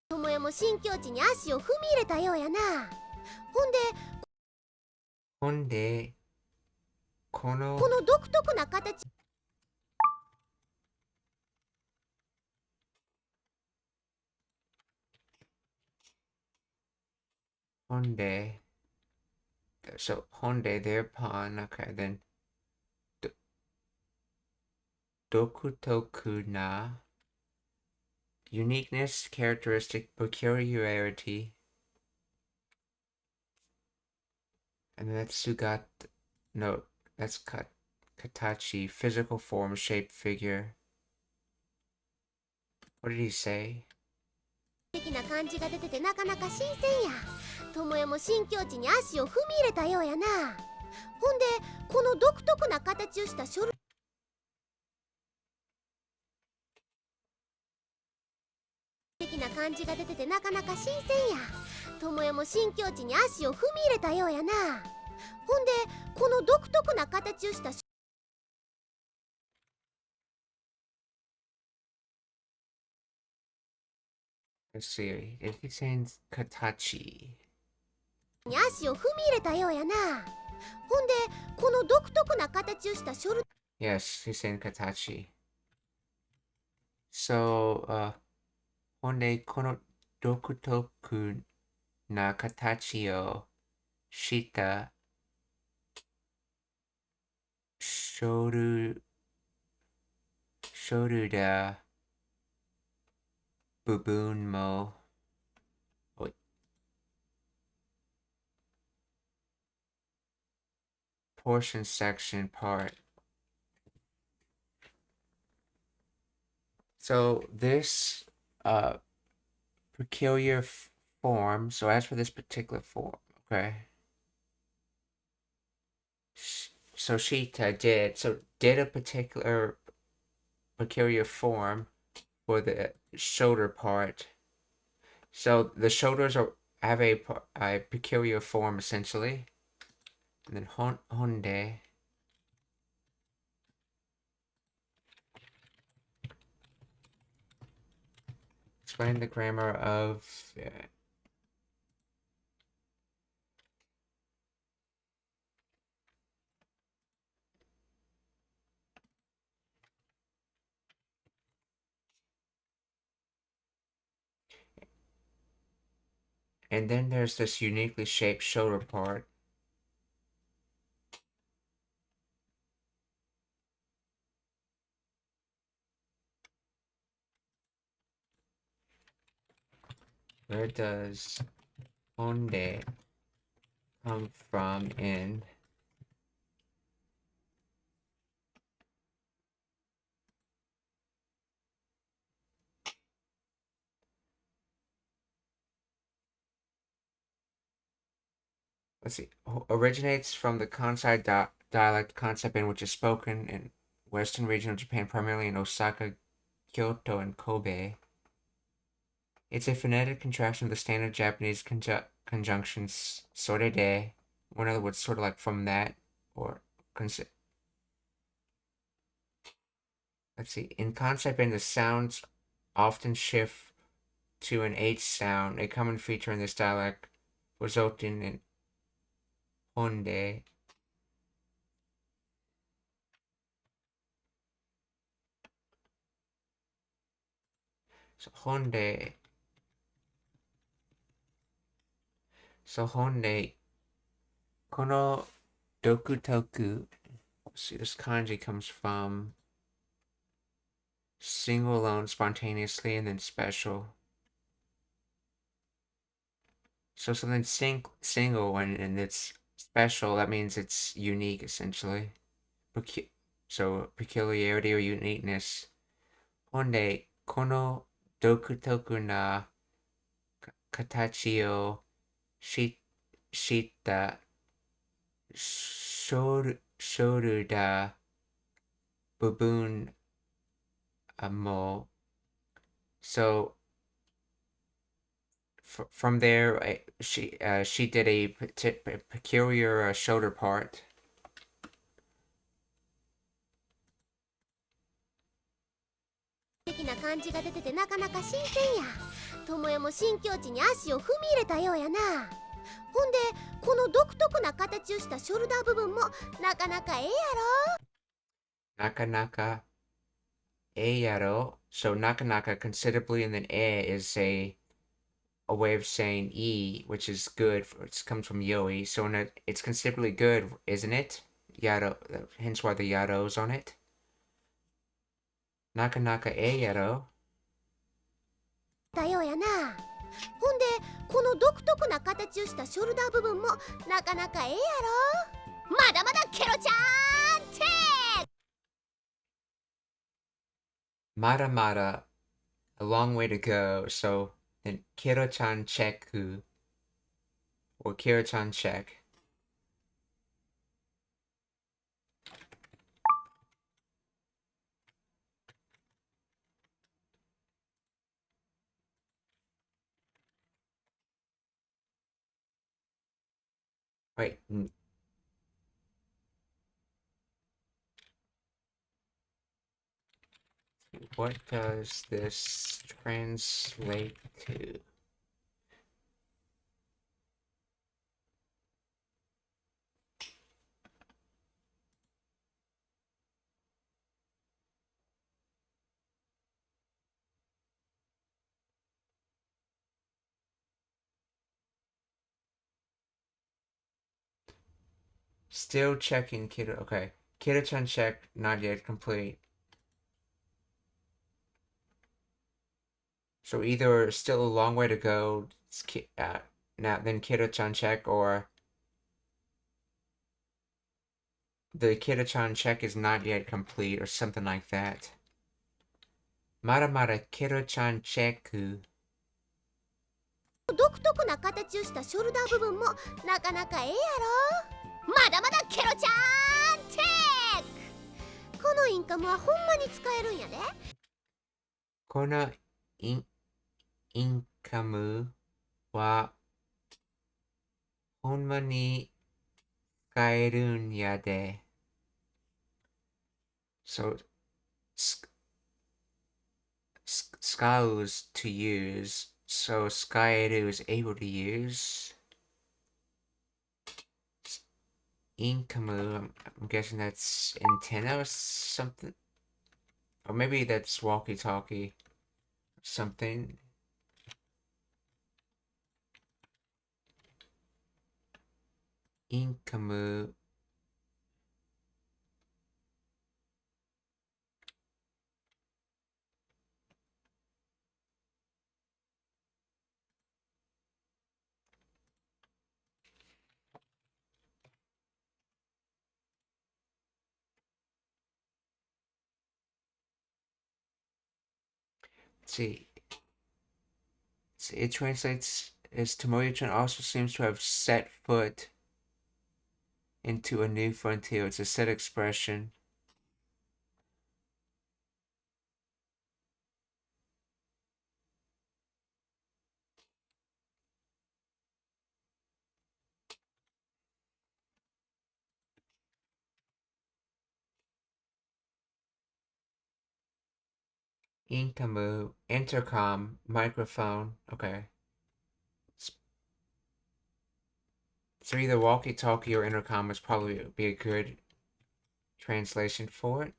智也も新境地に足を踏み入れたようやな。ほんでこの独特な形。Honde. So Honde thereupon. Okay, then Dokutoku na. Uniqueness, characteristic, peculiarity. And that's Sugat. No, that's Katachi. Physical form, shape, figure. What did he say? 的な感じが出ててなかなか新鮮や。智也も新境地に足を踏み入れたようやな。ほんでこの独特な形をしたショル的な感じが出ててなかなか新鮮や。智也も新境地に足を踏み入れたようやな。ほんでこの独特な形をした Let's see. It contains Katachi. に足を踏み入れたようやな。ほんでこの独特な形をしたショル Yes, he's saying Katachi. So, honde kono dokutoku na katachi o shita shoru da bubun mo. Wait. Portion section part. So this peculiar form. So as for this particular form, okay. So Shita did a particular peculiar form for the shoulder part. So the shoulders have a peculiar form essentially. And then honde. Explain the grammar of and then there's this uniquely shaped shoulder part. Where does honde come from in let's see, originates from the Kansai dialect Kansai which is spoken in western region of Japan, primarily in Osaka, Kyoto, and Kobe. It's a phonetic contraction of the standard Japanese conjunctions sorede, or in other words, sort of like from that, or let's see, in Kansai the sounds often shift to an H sound, a common feature in this dialect, resulting in honde. So honde. Kono dokutoku. See, this kanji comes from single alone, spontaneously, and then special. So something single and it's special, that means it's unique essentially. So peculiarity or uniqueness. Honde kono dokutoku na katachi o shita shoru da bubun mo. So from there, she did a peculiar shoulder part. 的な感じが出ててなかなか新鮮や。智也も新境地に足を踏み入れたようやな。ほんでこの独特な形をしたショルダー部分もなかなかええやろ。なかなかええやろ. So nakanaka considerably, and then is a way of saying e, which is good. It comes from yoi, so it's considerably good, isn't it? Yaro, hence why the yaro's on it. Nakanaka e yaro. だようやな。ほんでこの独特な形をしたショルダー部分もなかなかええやろ。まだまだケロちゃんチェック。Mada mada, a long way to go. So then Kiro-chan cheku or Kiro-chan check. Wait, What does this translate to? Still checking Kiddo. Okay. Kiddo-chan check, not yet complete. So either still a long way to go, now then Kiddo-chan check, or the Kiddo-chan check is not yet complete, or something like that. Mara mara Kiddo-chan check. 独特な形をしたショルダー部分もなかなかええやろ。まだまだケロちゃんチェック。このインカムはほんまに使えるんやで。このインカムはほんまに使えるんやで。So, Scouse to use. So Skyru is able to use. Inkamu, I'm guessing that's antenna or something. Or maybe that's walkie-talkie or something. Inkamu. Let's see. It translates as Tomoyo-chan also seems to have set foot into a new frontier. It's a set expression. Inkamu, intercom, microphone. Okay. So either walkie-talkie or intercom would probably be a good translation for it.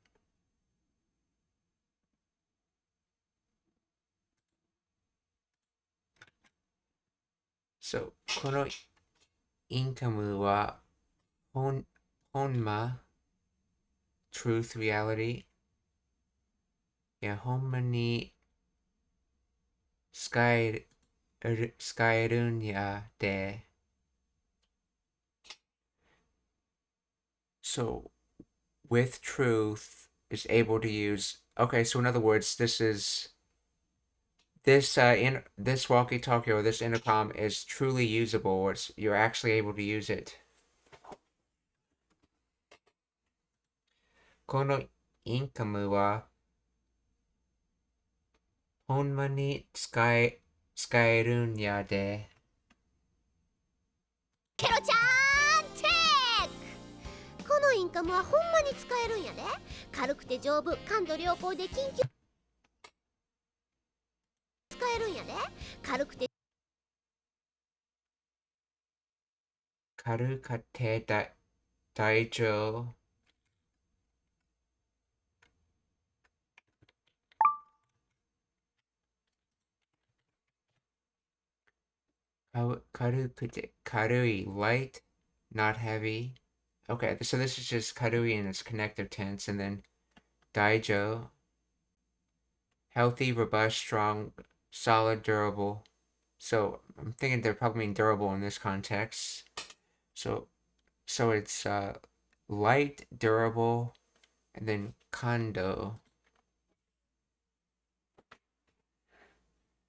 So, このインカムはほんま truth reality いやほんまに使えるんやで So, with truth is able to use. Okay, so in other words, this walkie-talkie or this intercom is truly usable. You're actually able to use it. このインカムはほんまに使えるんやで。ケロちゃんチェック。このインカムはほんまに使えるんやで。軽くて丈夫、感度良好で緊急使えるんやで。軽くて大丈夫。karui, light, not heavy. Okay, so this is just karui in its connective tense, and then daijo, healthy, robust, strong, solid, durable. So I'm thinking they're probably mean durable in this context. So it's light, durable, and then kondo.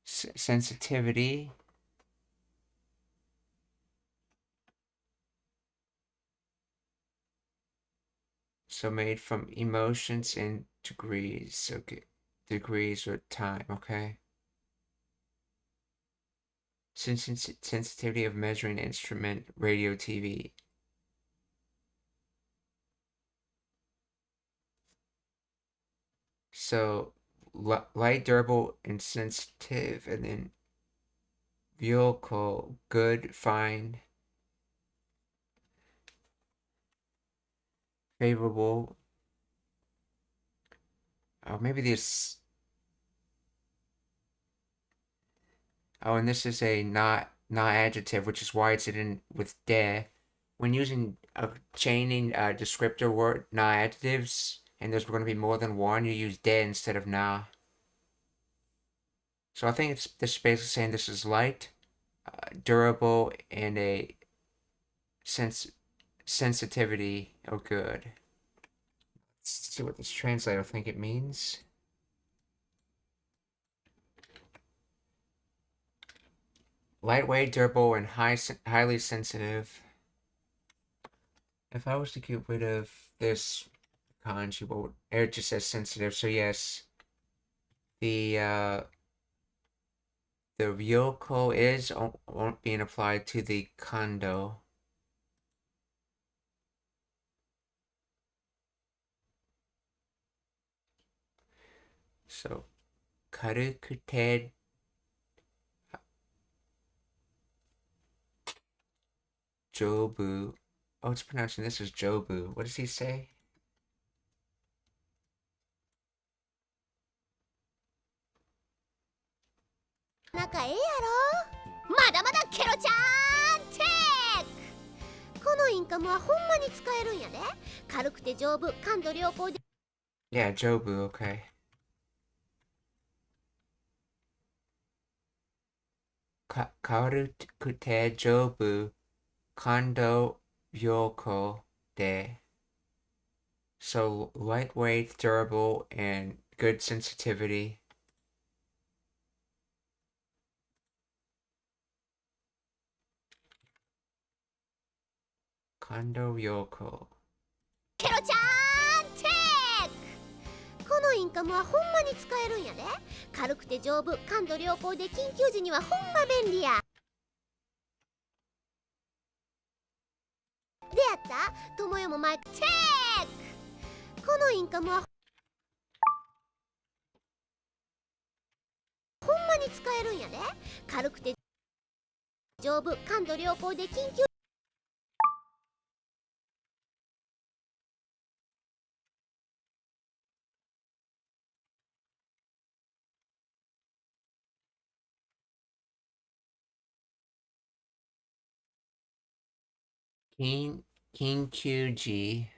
Sensitivity. So made from emotions and degrees. Okay. Degrees or time, okay. Sensitivity of measuring instrument, radio, TV. So light, durable, and sensitive, and then vehicle, good, fine, favorable. Oh, maybe this. Oh, and this is a not adjective, which is why it's in with de. When using chaining descriptor word not adjectives, and there's going to be more than one, you use de instead of na. So I think this is basically saying this is light, durable, and a sensitivity. Oh, good. Let's see what this translator think it means. Lightweight, durable, and highly sensitive. If I was to get rid of this kanji, it just says sensitive. So yes, the ryoko is won't being applied to the kondo. So karukute jobu. Oh, it's pronouncing this as jobu. What does he say? 仲ええやろ。まだまだケロちゃんチェック。このインカムはほんまに使えるんやで。軽くて丈夫、感度良好で。Yeah, jobu, okay. Karukute jobu kondo ryoko de. So lightweight, durable, and good sensitivity. Kondo ryoko. ケロちゃんチェック。このインカムはほんまに使えるんやで。軽くて丈夫、感度良好で緊急時にはほんま便利や。でやった友よもマイクチェック。このインカムはほんまに使えるんやで。軽くて丈夫、感度良好で緊急Kinkyuji.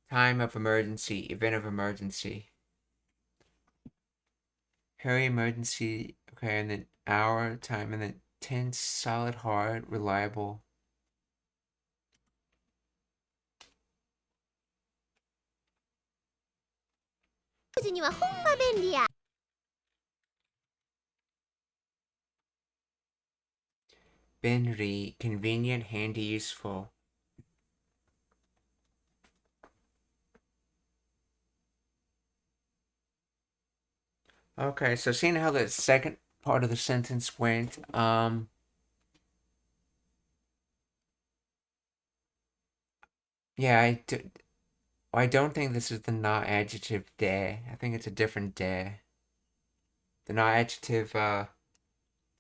Time of emergency. Event of emergency. Hurry emergency. Okay, and then hour, time, and then tense, solid, hard, reliable.時にはほんま便利や。Benri. Convenient, handy, useful. Okay, so seeing how the second part of the sentence went, yeah, I don't think this is the not adjective de. I think it's a different de. The not adjective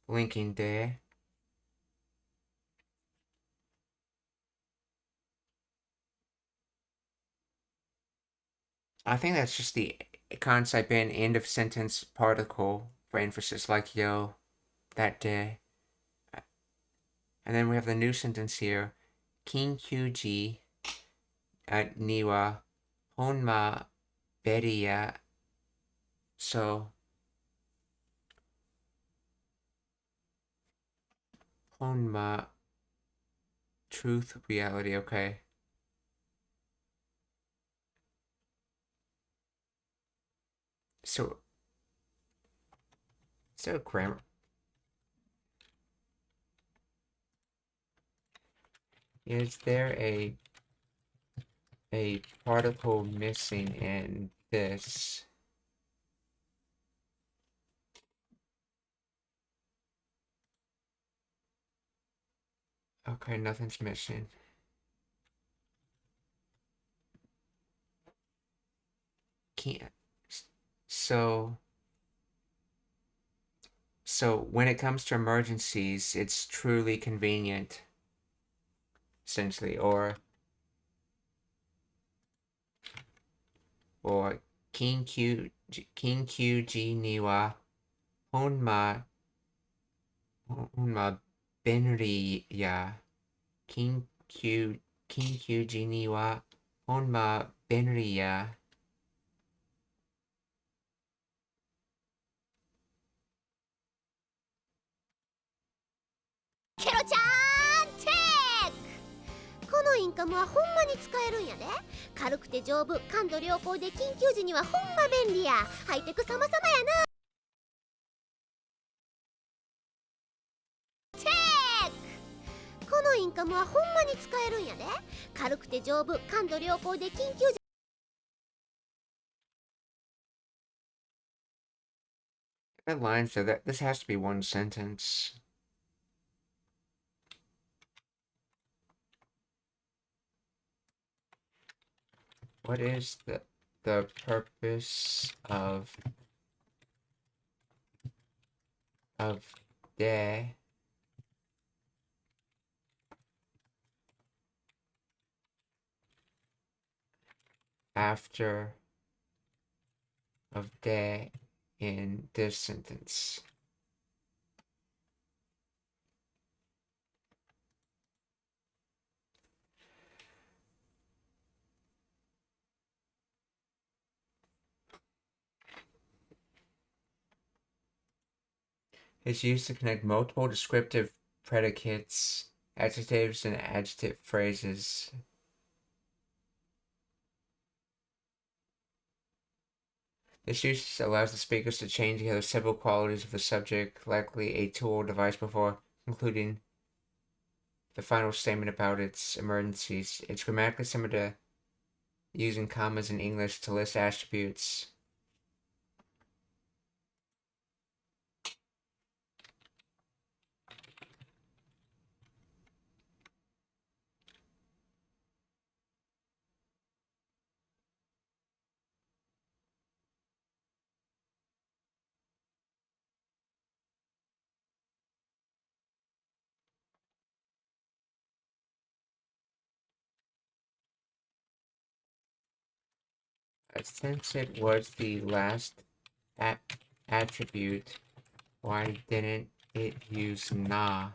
linking de. I think that's just the concept in end of sentence particle for emphasis, like yo, that day. And then we have the new sentence here. Kinkyuji niwa honma beriya. So honma, truth, reality, okay. So grammar. Is there a particle missing in this? Okay, nothing's missing. So when it comes to emergencies, it's truly convenient, essentially, or 緊急時には、ほんま便利や。緊急時には、ほんま便利や。ケロちゃんチェック。このインカムはほんまに使えるんやで。軽くて丈夫、感度良好で緊急時にはほんま便利や。ハイテク様々やな。チェック。このインカムはほんまに使えるんやで。軽くて丈夫、感度良好で緊急時。That line, so that this has to be one sentence. What is the purpose of the after of the in this sentence? Is used to connect multiple descriptive predicates, adjectives, and adjective phrases. This use allows the speakers to chain together several qualities of the subject, likely a tool or device, before concluding the final statement about its emergencies. It's grammatically similar to using commas in English to list attributes. Since it was the last attribute, why didn't it use na?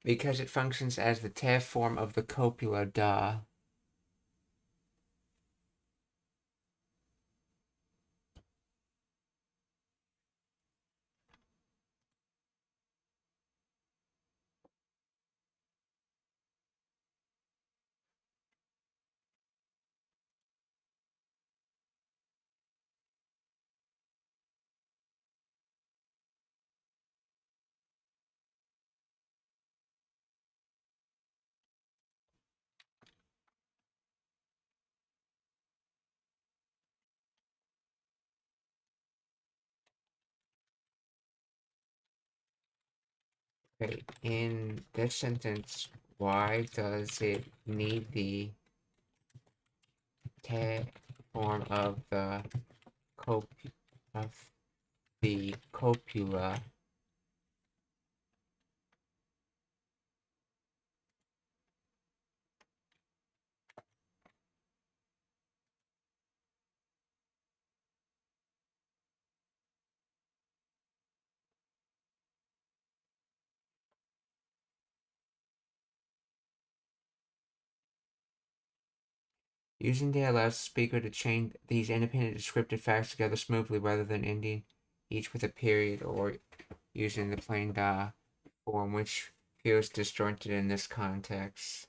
Because it functions as the te form of the copula da. Okay, in this sentence, why does it need the te form of the copula? Using they allows the speaker to chain these independent descriptive facts together smoothly rather than ending each with a period or using the plain da form, which feels disjointed in this context.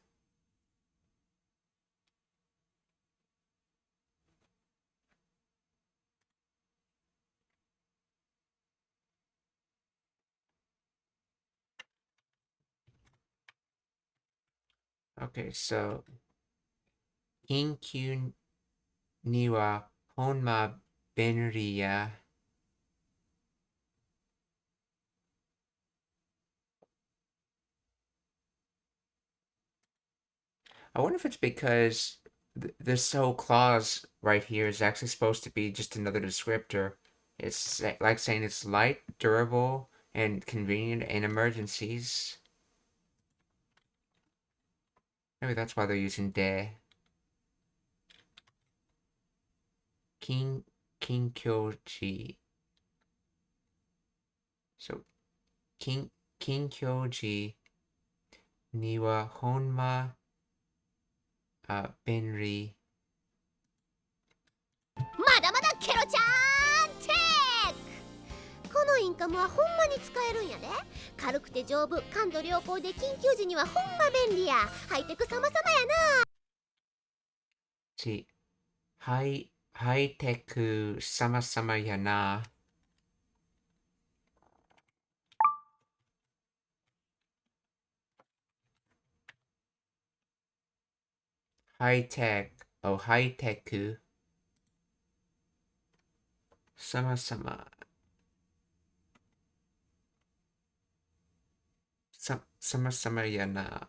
Okay, so 緊急にはほんま便利や。I wonder if it's because this whole clause right here is actually supposed to be just another descriptor. It's like saying it's light, durable, and convenient in emergencies. Maybe that's why they're using de. Kinkyoji. So, Kinkyoji ni wa honma benri. まだまだケロちゃんテク。このインカムはほんまに使えるんやで。軽くて丈夫、感度良好で緊急時にはほんま便利や。ハイテク様々やな。ハイテク様々やな。ハイテク、ハイテク様々。様々やな。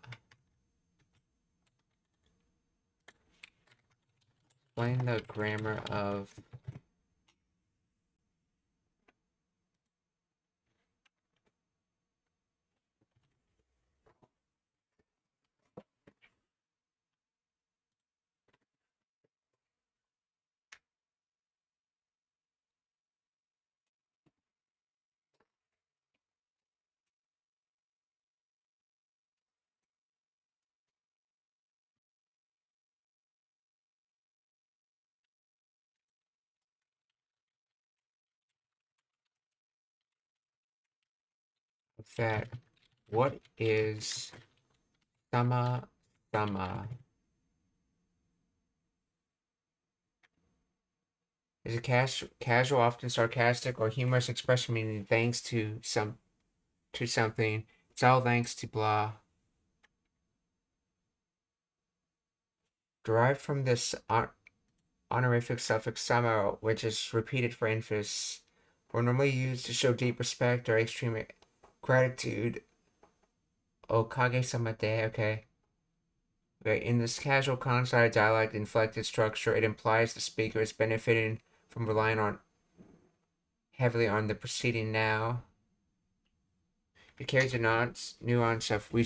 Explain the grammar of that. What is sama sama? Is a casual, often sarcastic, or humorous expression meaning thanks to something. It's all thanks to blah. Derived from this honorific suffix sama, which is repeated for emphasis, or normally used to show deep respect or extreme gratitude. Okage-sama de, okay. In this casual Kansai dialect inflected structure, it implies the speaker is benefiting from relying heavily on the preceding now. It carries a nuance of we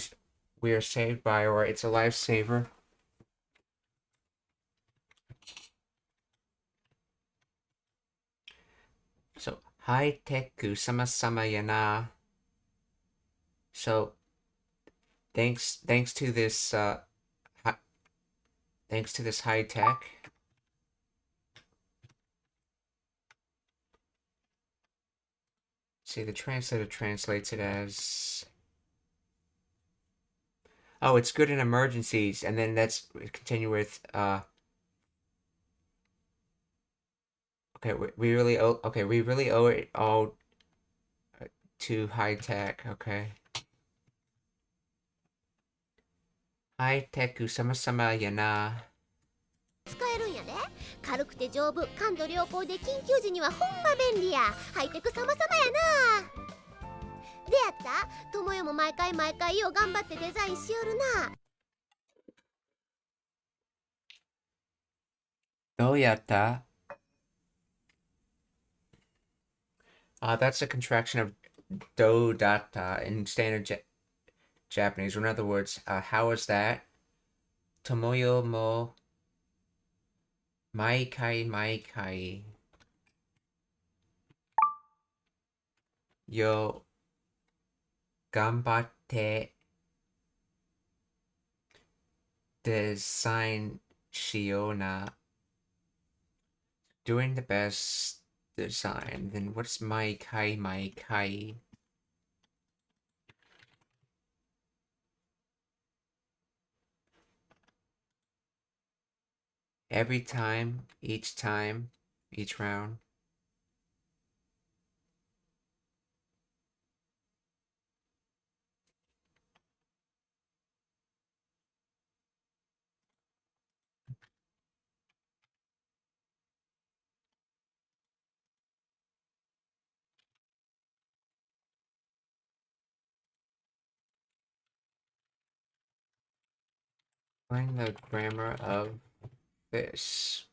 are saved by, or it's a lifesaver. So, high teku sama yana. So, thanks to this high tech. See, the translator translates it as, oh, it's good in emergencies, and then that's continue with okay, we really owe it all to high tech. Okay. High tech sama ya na. 使えるんやで。軽くて丈夫、感度良好で緊急時にはほんま便利や。ハイテク様々やな。でやった？友よも毎回よう頑張ってデザインしよるな。どうやった? That's a contraction of do data in standard Japanese. Or in other words, how is that? Tomoyo mo Maikai yo gambatte design shiona. Doing the best design. Then what's Maikai? Every time, each round. Find the grammar of this.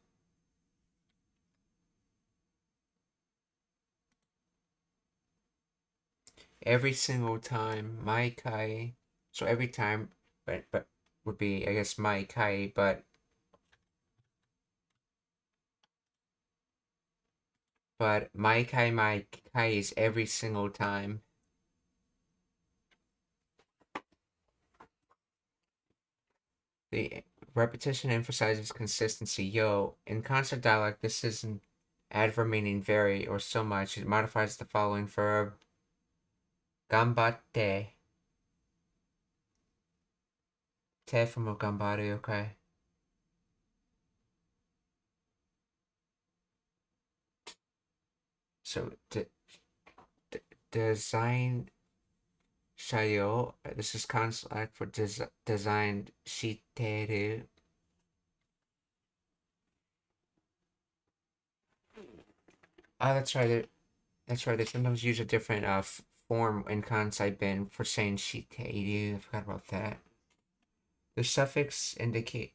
Every single time, my kai. So every time, but would be, I guess, my kai, but my kai is every single time. The repetition emphasizes consistency. Yo, in concert dialect, this is an adverb meaning very or so much. It modifies the following verb. Gambatte. Te from gambaru, okay. So, design shayo. This is consonant for design shiteru. Oh, that's right. That's right. They sometimes use a different form in kansai ben for saying shiteru. I forgot about that. The suffix indicate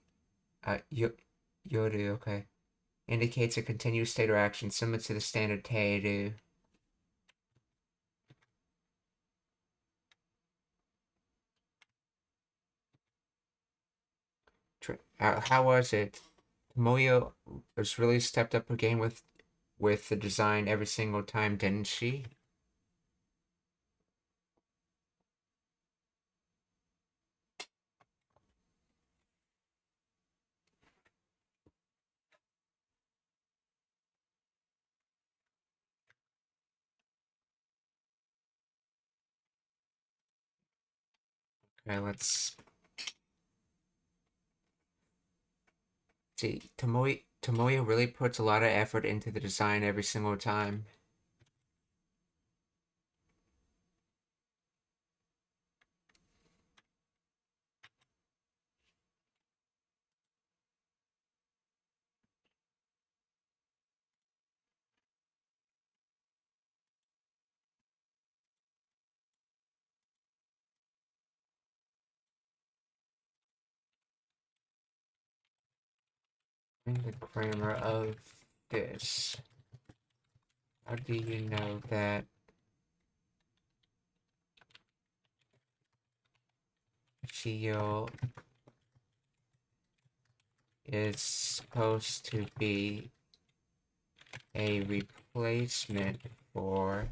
yoru, okay, indicates a continuous state or action similar to the standard teiru. How was it? Moyo was really stepped up her game with the design every single time, didn't she? Okay, let's see. Tomoyo really puts a lot of effort into the design every single time. In the grammar of this, how do you know that Shio is supposed to be a replacement for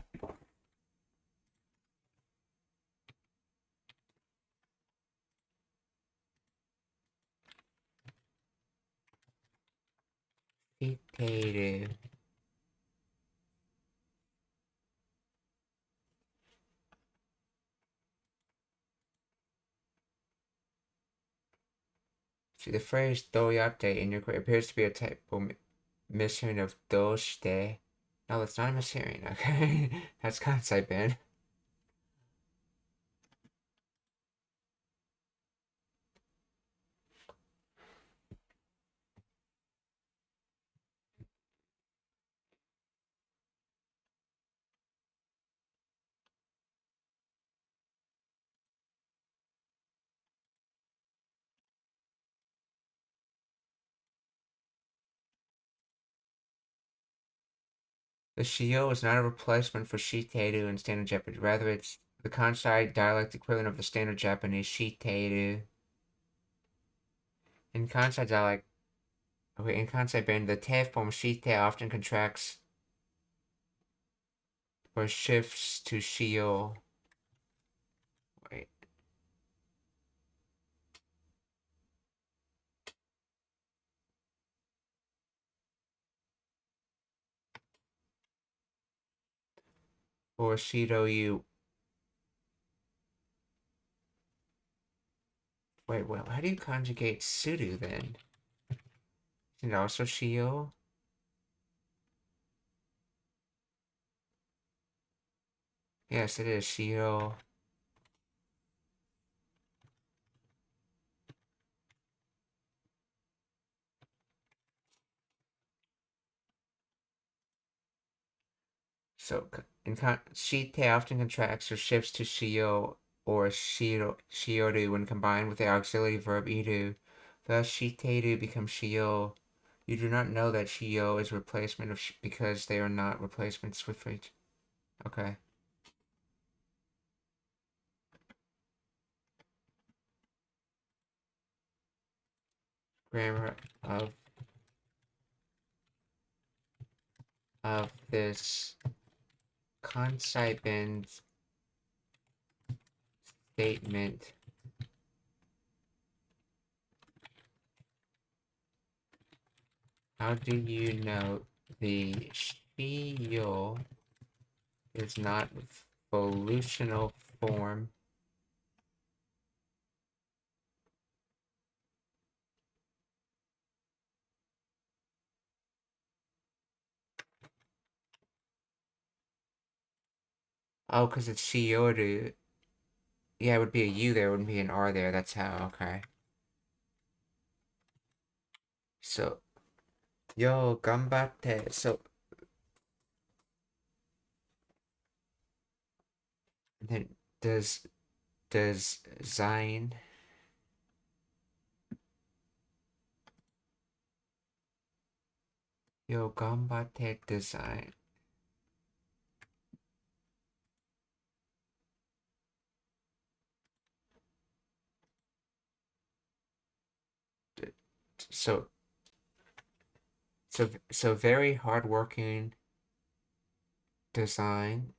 Shiteru? See, the phrase doyate in your query appears to be a typo mishearing of doshite. No, that's not a mishearing, okay? That's kansai ben. The shio is not a replacement for shiteru in standard Japanese. Rather, it's the kansai dialect equivalent of the standard Japanese shiteru. In kansai dialect, okay, in kansai ben, the te form shite often contracts or shifts to shio. Wait. Or shido-yu. Wait, well, how do you conjugate suru then? Is it also shio? Yes, it is shio. So, shite often contracts or shifts to shio or shioru when combined with the auxiliary verb iru. Thus, shiteru becomes shio. You do not know that shio is replacement of because they are not replacements with each. Okay. Grammar of this consequent statement how do you know the shio is not volutional form oh because it's shioru. Yeah, it would be a U there, it wouldn't be an R there. That's how, okay. So, yo, ganbatte. So, then does Zine yo, ganbatte design. So, so very hardworking design.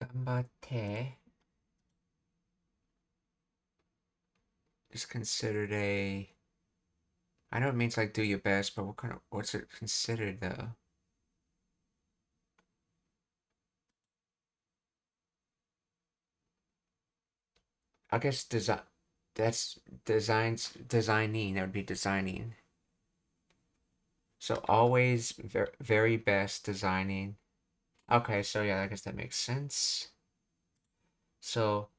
Ganbatte is considered a. I know it means like do your best, but what's it considered though? I guess that's designing. That would be designing. So always very best designing. Okay, so yeah, I guess that makes sense. So,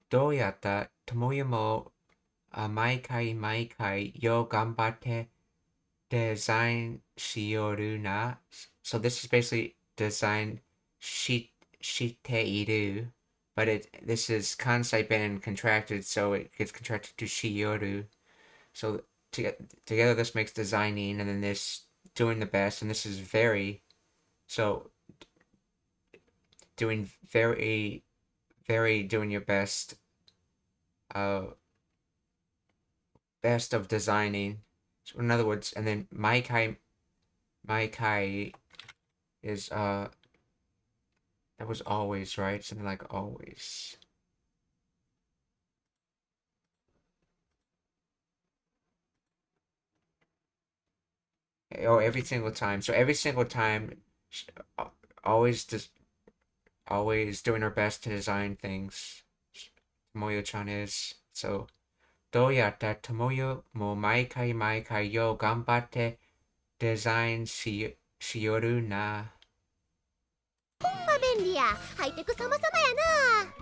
どうやった友よも毎回毎回よう頑張ってデザインしよるな。So this is basically design している. But this is kansai ben contracted, so it gets contracted to shiyoru. So together this makes designing, and then this doing the best, and this is very. So doing very doing your best. Best of designing. So in other words, and then my kai is that was always, right? Something like always. Or every single time. So every single time, always just always doing our best to design things. Tomoyo-chan is. So どうやった友よも毎回よ頑張ってデザインしよるな。ほんま便利や。ハイテク様々やな。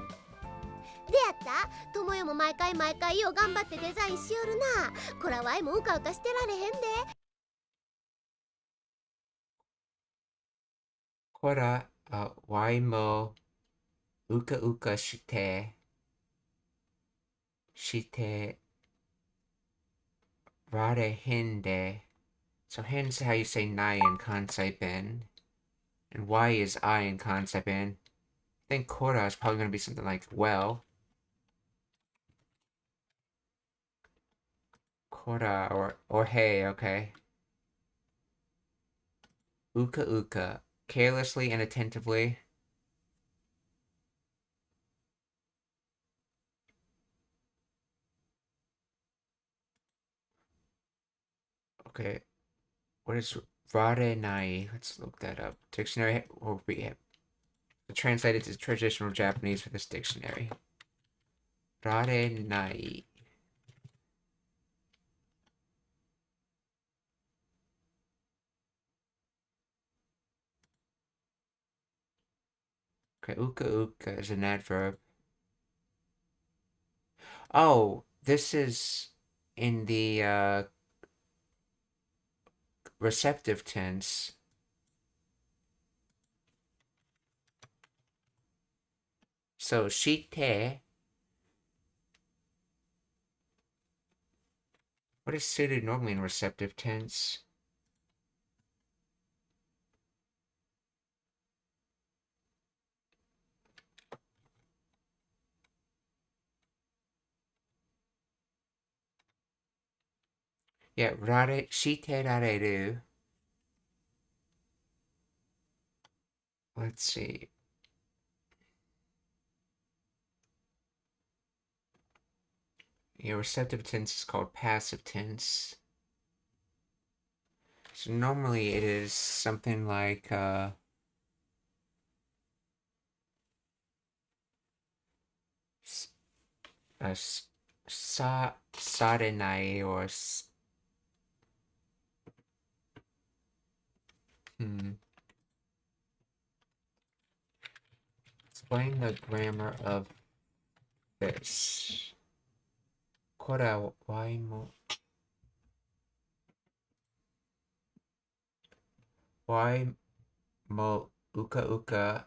でやった友よも毎回よう頑張ってデザインしよるな。こらわいもうかうかしてられへんで。こら、わいもうかうかしてられへんで. So hen is how you say nai in Kansai Ben. And y is I in Kansai Ben. I think kora is probably going to be something like well. Kora or hey, okay. Uka, carelessly and attentively. Okay, what is rare nai? Let's look that up. Dictionary or Translated to traditional Japanese for this dictionary. Rare nai. Okay, uka uka is an adverb. Oh, this is in the receptive tense. So shite. What is suited normally in receptive tense? Yeah, shite rareru. Let's see. Yeah, receptive tense is called passive tense. So normally it is something like sarenai or Explain the grammar of this. Kora why mo uka uka.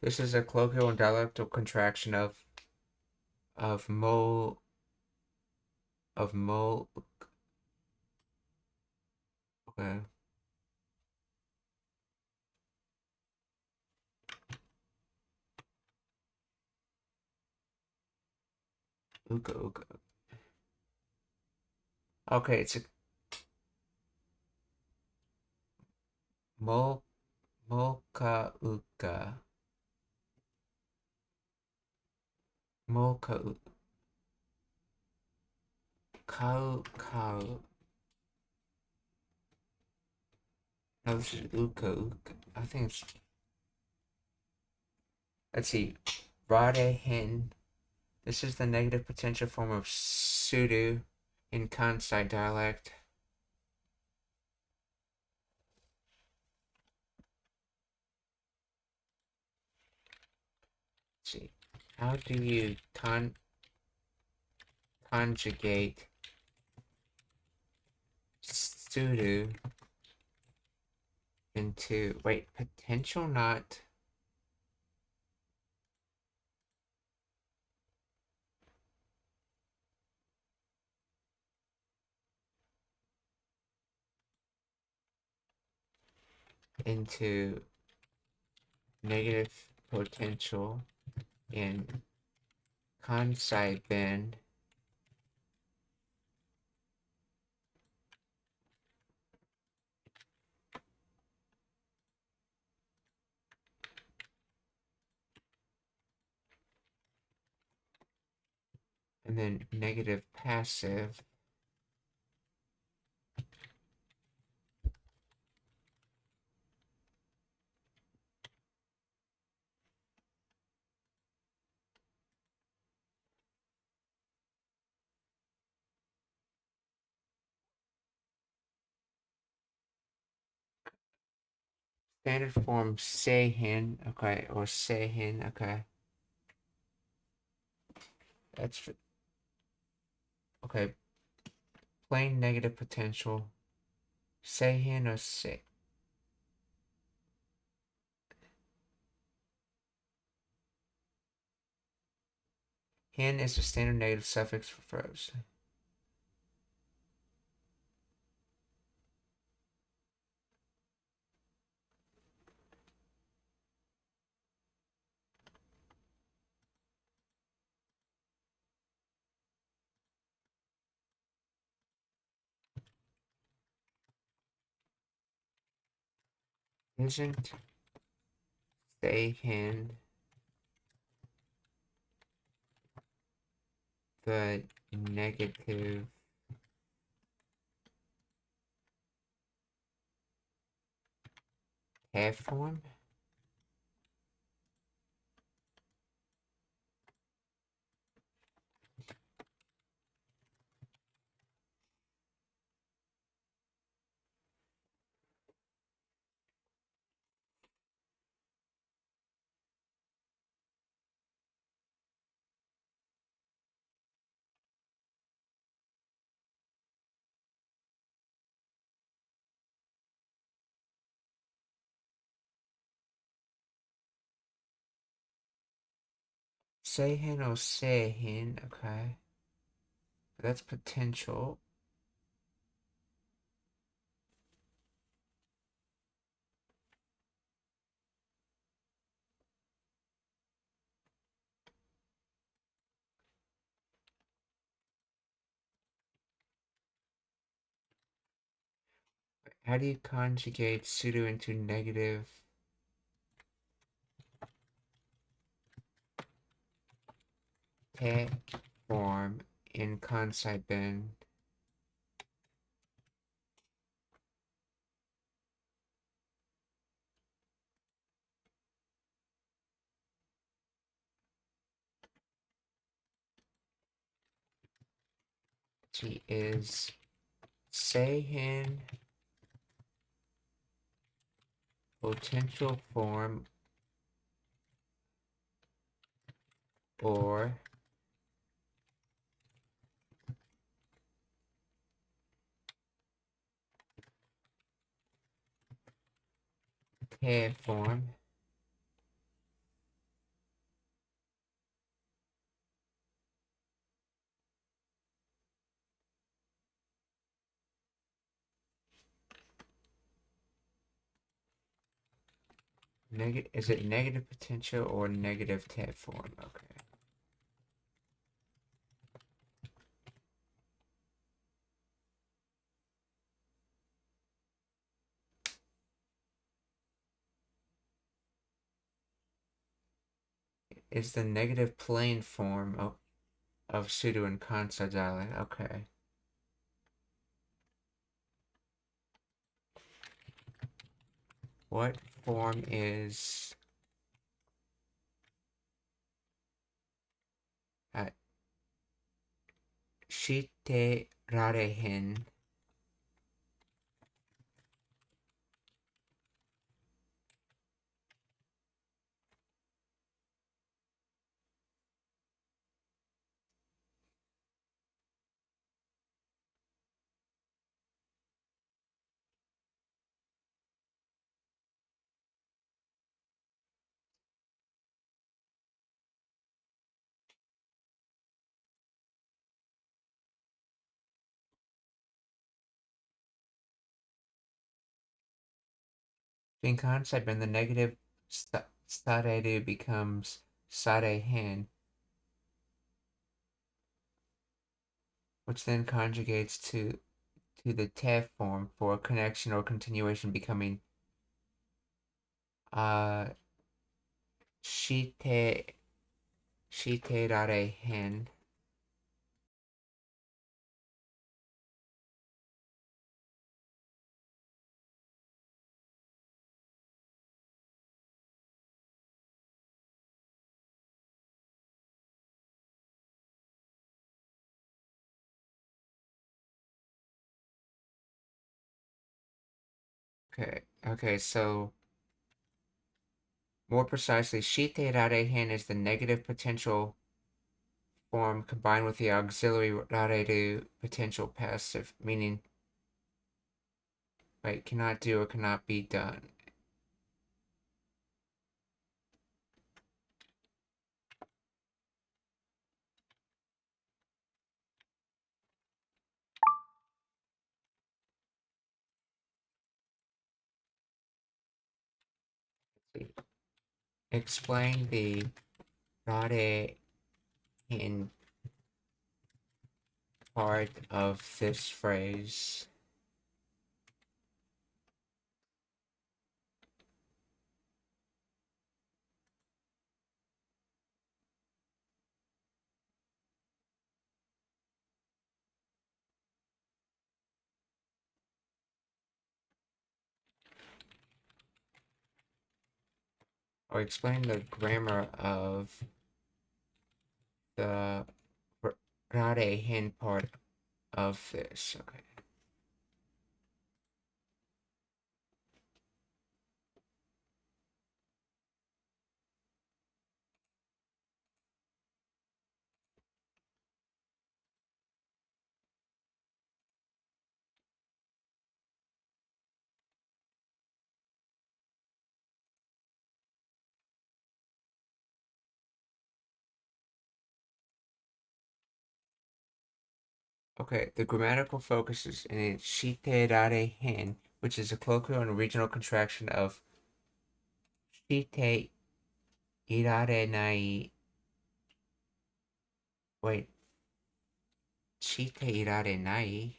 This is a colloquial and dialectal contraction of mo okay. Uka uka. Okay, it's a moka uka. Moka uka. Kau. No, this is uka uka. I think it's. Let's see. Rade hin. This is the negative potential form of sudo in Kansai dialect. Let's see. How do you conjugate sudo into, wait, potential not into negative potential in Kansai Ben. And then negative passive. Standard form seihin, okay, or seihin, okay. That's okay. Plain negative potential. Seihin or sei. Hin is the standard negative suffix for verbs. Isn't seihin the negative half form? Seihin or Seihin, okay. That's potential. How do you conjugate pseudo into negative te form in kansai ben? She is Seihin potential form or te form. Is it negative potential or negative tab form? Okay. Is the negative plane form of pseudo and kansai dialect? Okay. What form is shite rarehin? In concept, and the negative sareru becomes sarehen, which then conjugates to the te form for connection or continuation, becoming shite rarehin. Okay, so more precisely, shite rarehin is the negative potential form combined with the auxiliary rareru potential passive, meaning cannot do or cannot be done. Explain the rarehin part of this phrase. Or explain the grammar of the rarehin part of this. Okay. Okay, the grammatical focus is in shite hen, which is a colloquial and regional contraction of shite nai. Wait, shite nai?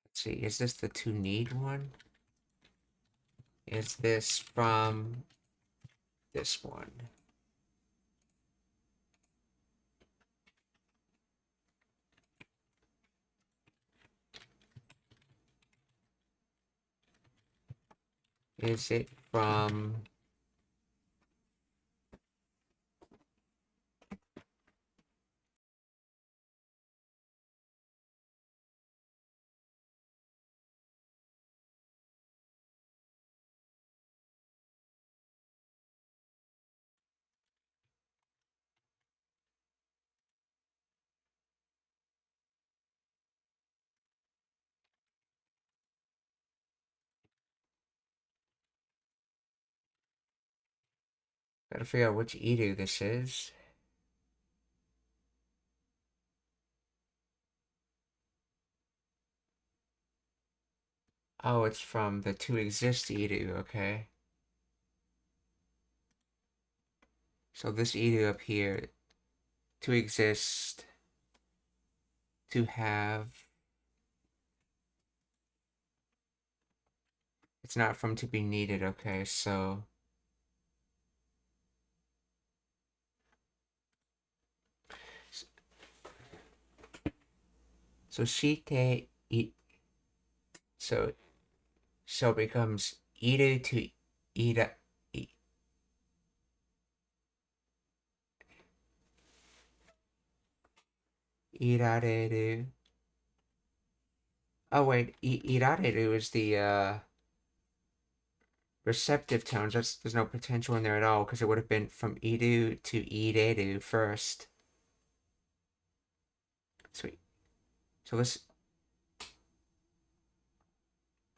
Let's see, is this the to need one? Is this from this one? Is it from... Gotta figure out which edu this is. Oh, it's from the to exist edu, okay. So this edu up here, to exist, to have. It's not from to be needed, okay, so. So shite, so it becomes edu to ida, irareru. Oh wait, irareru is the receptive tones. There's no potential in there at all because it would have been from edu to ireru first. Sweet. So this.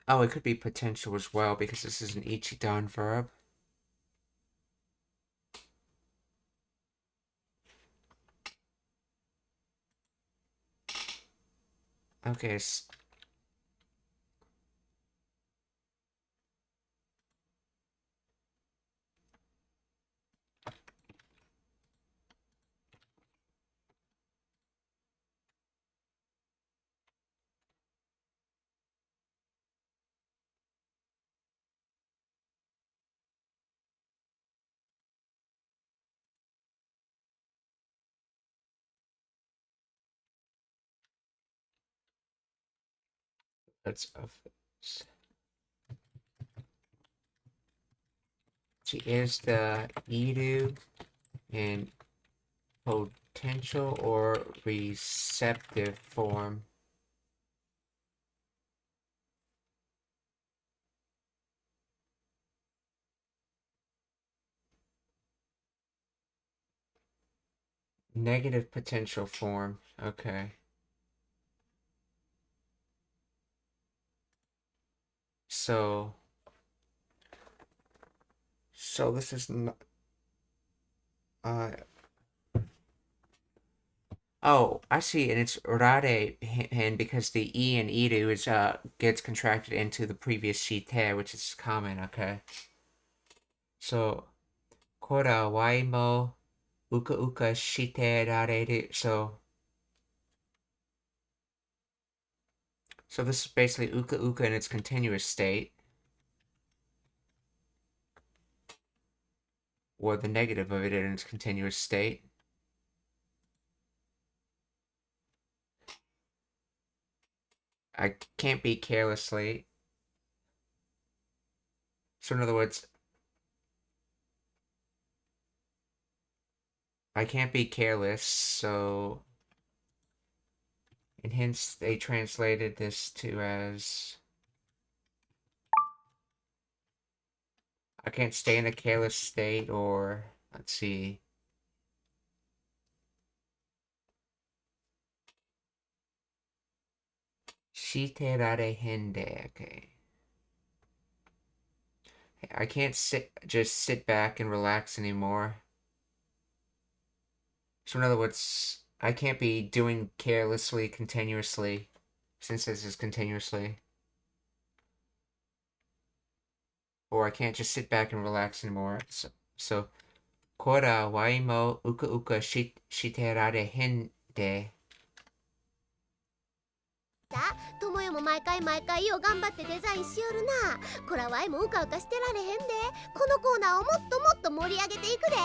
Oh, it could be potential as well because this is an ichidan verb. Okay. Let's She is the edu in potential or receptive form. Negative potential form. Okay. So this is not. Oh, I see, and it's rare hen because the e in edu is gets contracted into the previous shite, which is common. Okay. So kora wai mo uka uka shite rareru. So this is basically uka uka in its continuous state, or the negative of it in its continuous state. I can't be carelessly. So in other words, I can't be careless, so... And hence they translated this to as... I can't stay in a careless state, or let's see. Shiterare hende. Okay. I can't just sit back and relax anymore. So in other words, I can't be doing carelessly continuously, since this is continuously. Or I can't just sit back and relax anymore. So Kora waimo uka uka shiterare hende. 友よも毎回よう頑張ってデザインしよるな。こらわいもうかうかしてられへんで。このコーナーをもっと盛り上げていくで。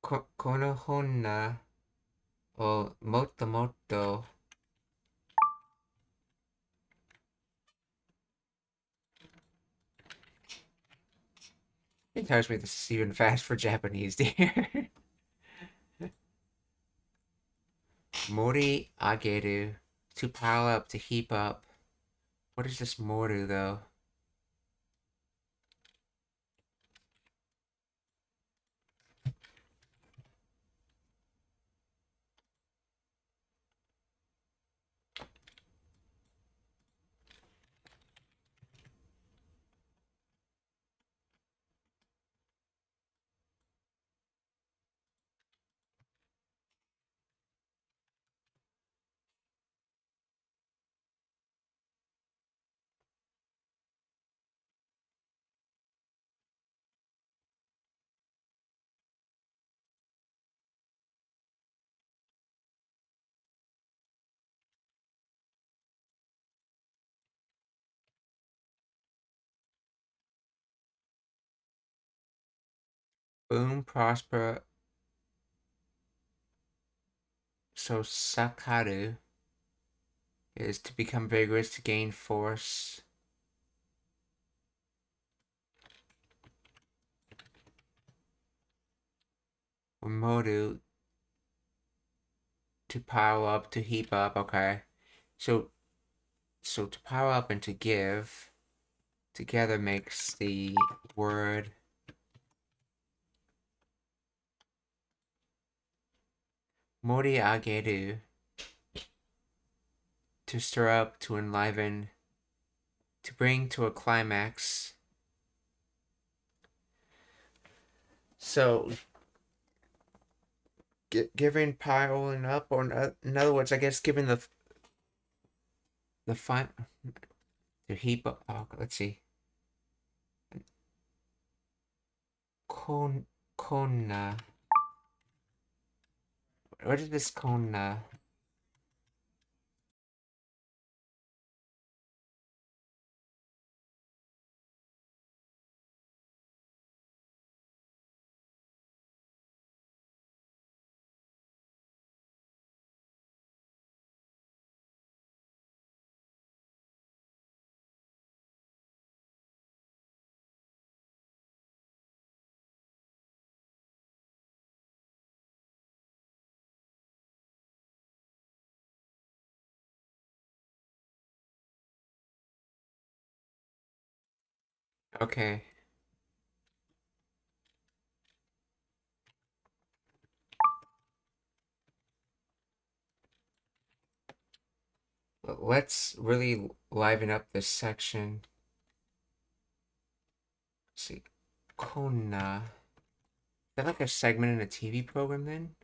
この本をもっとIt tells me this is even fast for Japanese, dear. Mori ageru. To pile up, to heap up. What is this moru, though? Boom, prosper. So Sakaru is to become vigorous, to gain force. Or Modu, to pile up, to heap up. Okay. So to pile up and to give together makes the word Mori ageru. To stir up, to enliven, to bring to a climax. So, giving, piling up, or in other words, I guess giving the fine, to heap up. Oh, let's see. Konna. What is this konna? Okay. Let's really liven up this section. Let's see. Konna. Is that like a segment in a TV program then?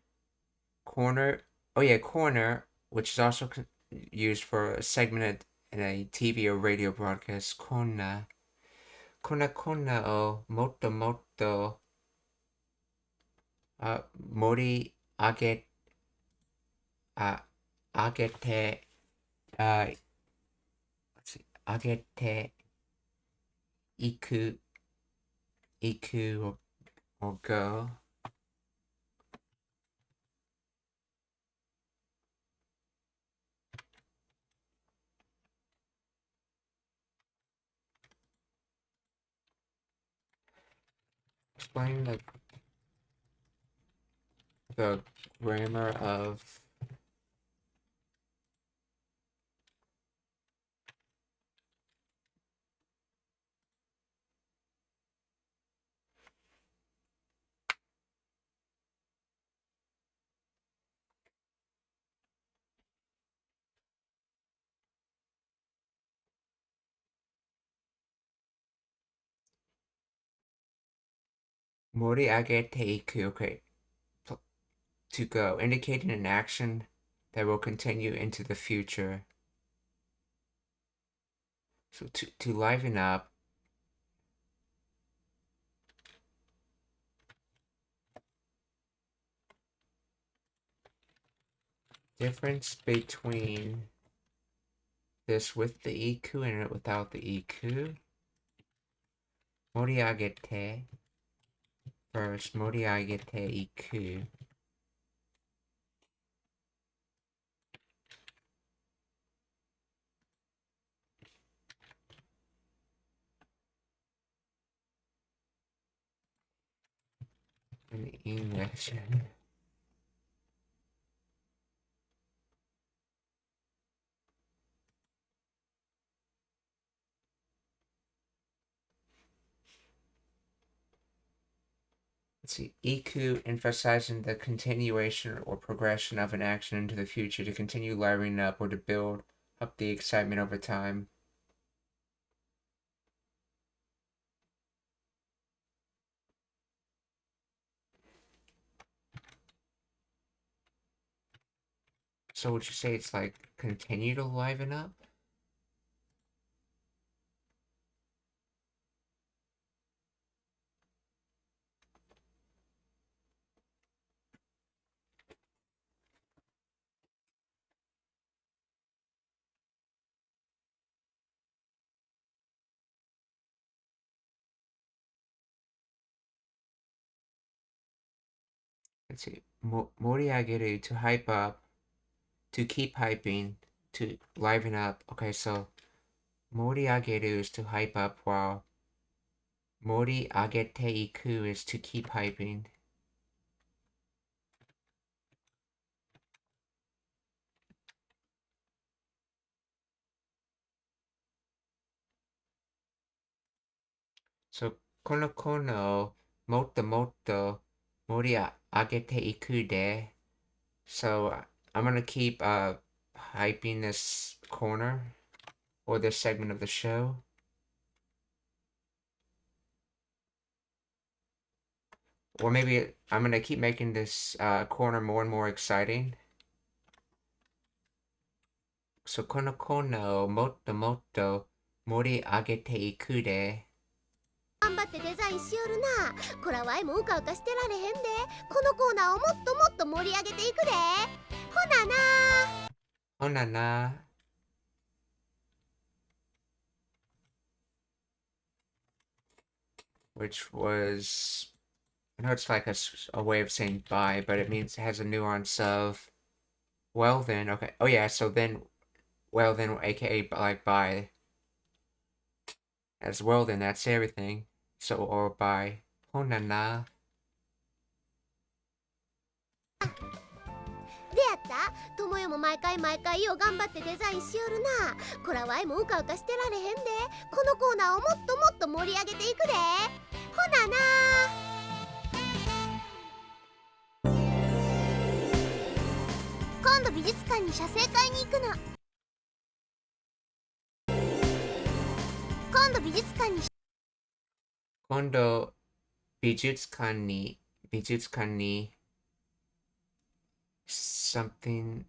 Corner. Oh yeah, corner, which is also used for a segment in a TV or radio broadcast. Konna. Konna o motto mori agete let's see, agete iku or go. Explain the grammar of Mori agete iku. Okay. To go, indicating an action that will continue into the future. So to liven up, difference between this with the iku and it without the iku. Moriagete first, moriagete iku. In English. Let's see. Iku emphasizing the continuation or progression of an action into the future to continue livening up or to build up the excitement over time. So would you say it's like continue to liven up? Let's see. Moriageru, to hype up, to keep hyping, to liven up. Okay, so moriageru is to hype up, while moriagete iku is to keep hyping. So kono moto moriagete iku de. So I'm gonna keep hyping this corner or this segment of the show. Or maybe I'm gonna keep making this corner more and more exciting. So kono moto moriagete iku de. 頑張ってデザインしよるな。こらわいもうかうかしてられへんで。このコーナーをもっともっと盛り上げていくで。ほなな。ほなな。Which was, I know it's like a way of saying bye, but it means it has a nuance of, well then, okay. Oh yeah, so then, well then, aka like bye. As well then, that's everything. So, or bye. Honana. でやった友よも毎回よう頑張ってデザインしよるな。こらわいもうかうかしてられへんで。このコーナーをもっともっと盛り上げていくで。ほなな。今度美術館に写生会に行くの。今度美術館に Kondo bijutsukan ni something.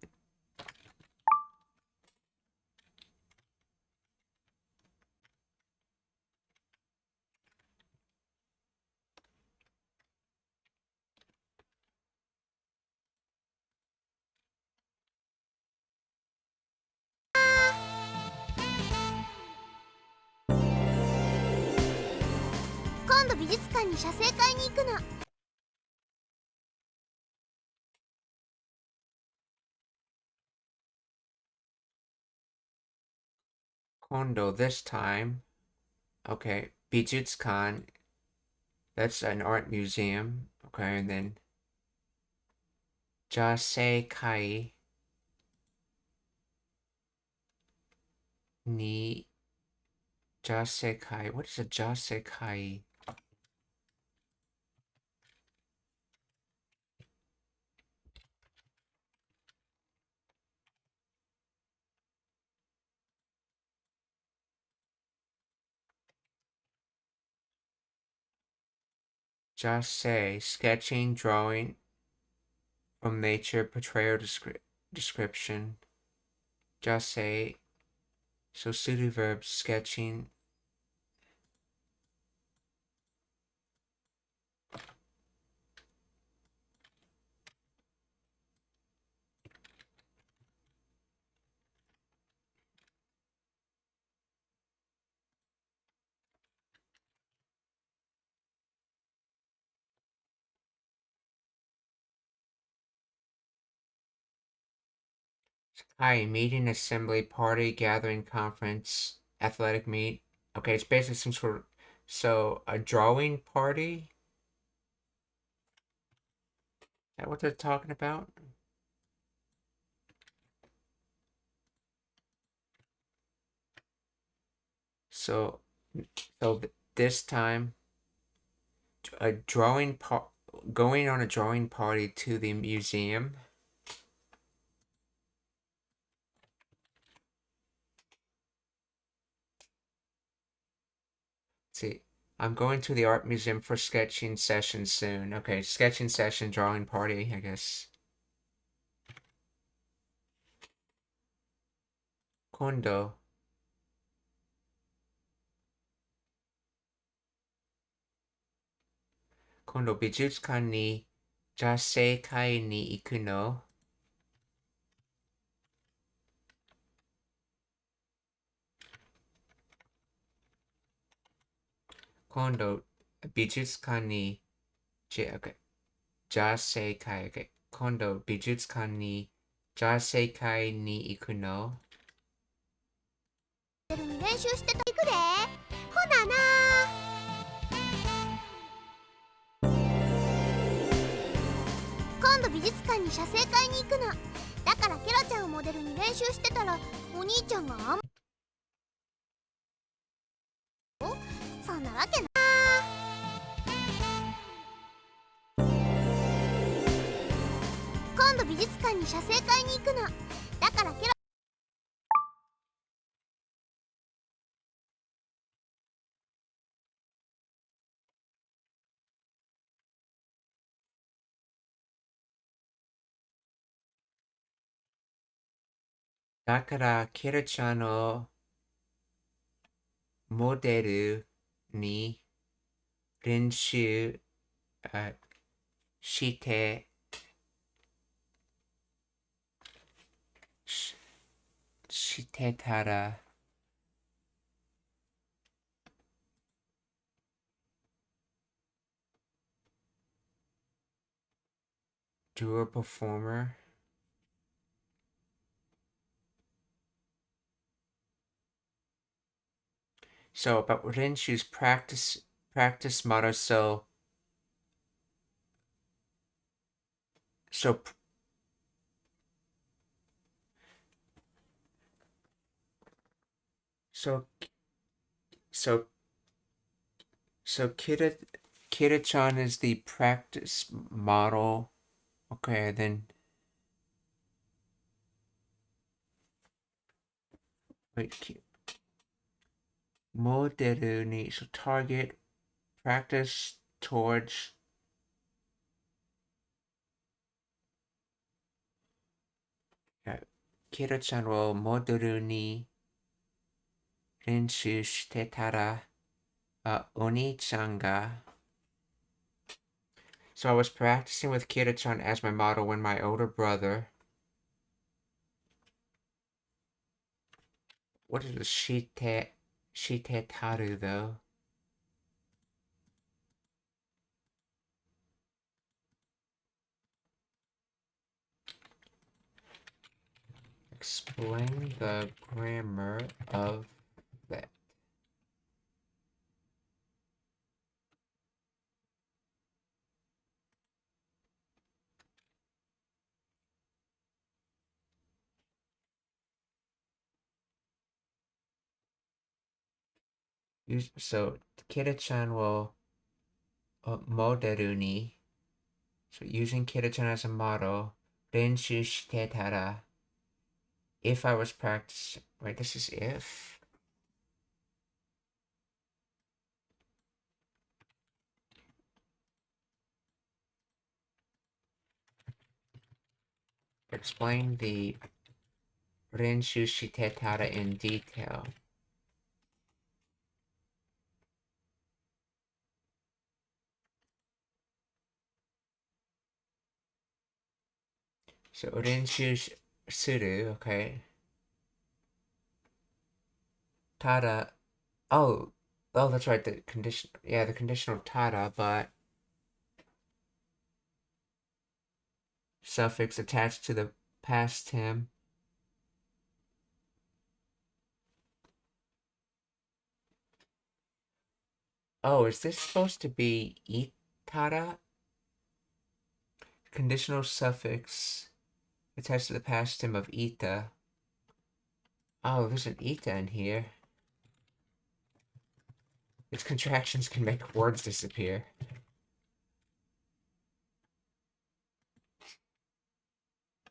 美術館に写生会に行くの。Kondo this time. Okay, bijutsukan. That's an art museum. Okay, and then Jasekai ni Jasekai. What is a Jasekai? Just say sketching, drawing from nature, portrayal description. Just say. So pseudo verb sketching. Hi, meeting, assembly, party, gathering, conference, athletic meet. Okay, it's basically some sort of. So, a drawing party? Is that what they're talking about? So, this time, a going on a drawing party to the museum. See, I'm going to the art museum for sketching session soon. Okay, sketching session, drawing party, I guess. Kondo. Kondo, 美術館に写生会に行くの今度、美術館に、okay. 写生会、okay. 今度、美術館に写生会に行くの練習してといくで。ほなな。今度美術館に写生会に行くの。だからケロちゃんをモデルに練習してたらお兄ちゃんがそんなわけな。今度美術館に写生会に行くの。だからケロだから、ケルちゃんをモデルに練習してしてたらDo a performer. So, but we didn't choose practice model. So so so so so Kira-chan is the practice model. Okay, then wait. Model needs so target practice towards Kira-chan をモデルに練習してたら、お兄ちゃんが So I was practicing with Kira-chan as my model when my older brother. What is the shitetaru though? Explain the grammar of that. So Kira-chan will moderu ni. So using Kira-chan as a model, 練習してたら if I was practicing. Wait, this is if. explain the Renshu Shite Tada in detail. So Renshu Suru, okay. Tada. Oh, that's right. The conditional tada, but suffix attached to the past tense. Oh, is this supposed to be itada? Conditional suffix attached to the past tense of ita. Oh, there's an ita in here. Its contractions can make words disappear.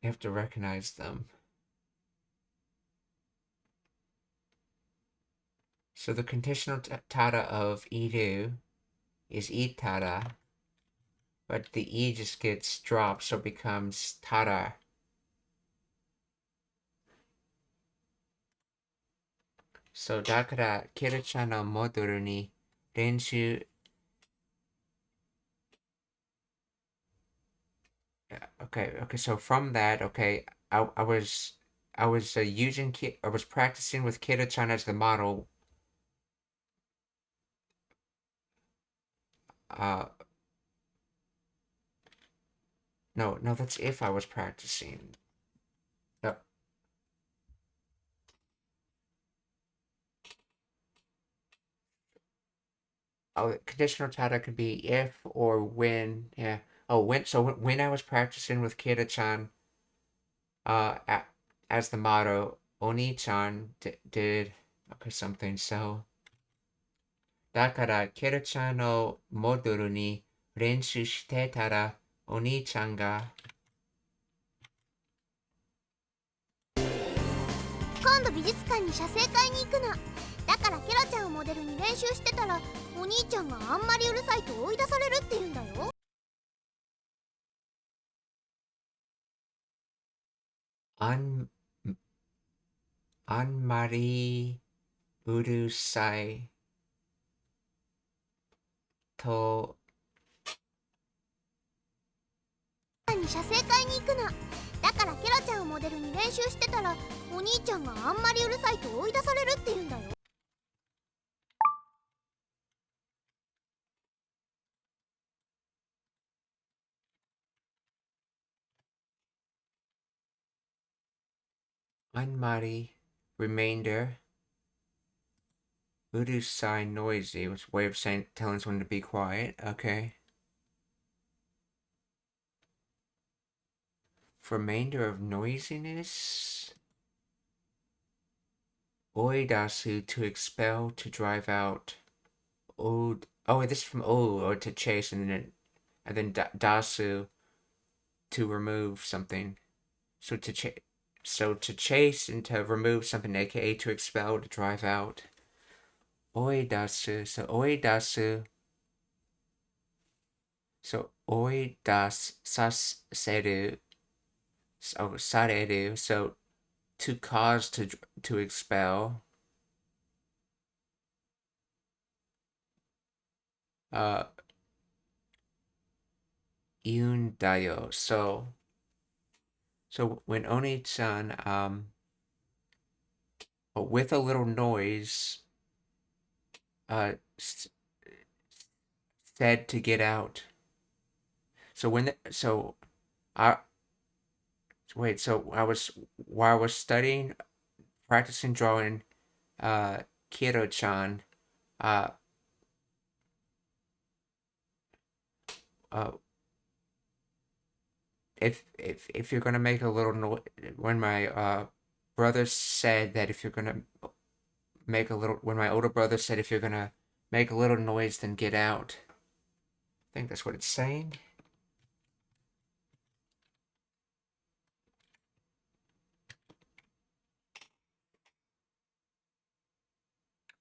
You have to recognize them. So the conditional tada of iru is itada, but the e just gets dropped, so it becomes tada. So だからケルちゃんのモデルに練習 Okay, so from that, okay, I was using I was practicing with Kira-chan as the model. No, that's if I was practicing. No. Oh, conditional tada could be if or when, yeah. Oh, when I was practicing with Kira-chan, as the motto, Oni-chan did, okay, something, so. だからケルちゃんのモデルに練習してたらお兄ちゃんが今度美術館に写生会に行くの。だからケラちゃんをモデルに練習してたらお兄ちゃんがあんまりうるさいと追い出されるって言うんだよ。あんまりうるさいとに写生会に行くの。だからケラちゃんをモデルに練習してたらお兄ちゃんがあんまりうるさいと追い出されるって言うんだよ。あんまり remainder うるさい noisy, which way of saying telling someone to be quiet, okay. For remainder of noisiness, oidasu to expel, to drive out. Oh, this is from or to chase, and then dasu to remove something. So to chase and to remove something, aka to expel, to drive out. Oidasu. So oidasu. So oidas saseru. So sareru. So to cause, to expel. Iundayo. So when Oni-chan with a little noise said to get out. So I while I was studying, practicing drawing Kiro-chan, if you're gonna make a little noise, when my brother said that if you're gonna when my older brother said if you're gonna make a little noise, then get out. I think that's what it's saying.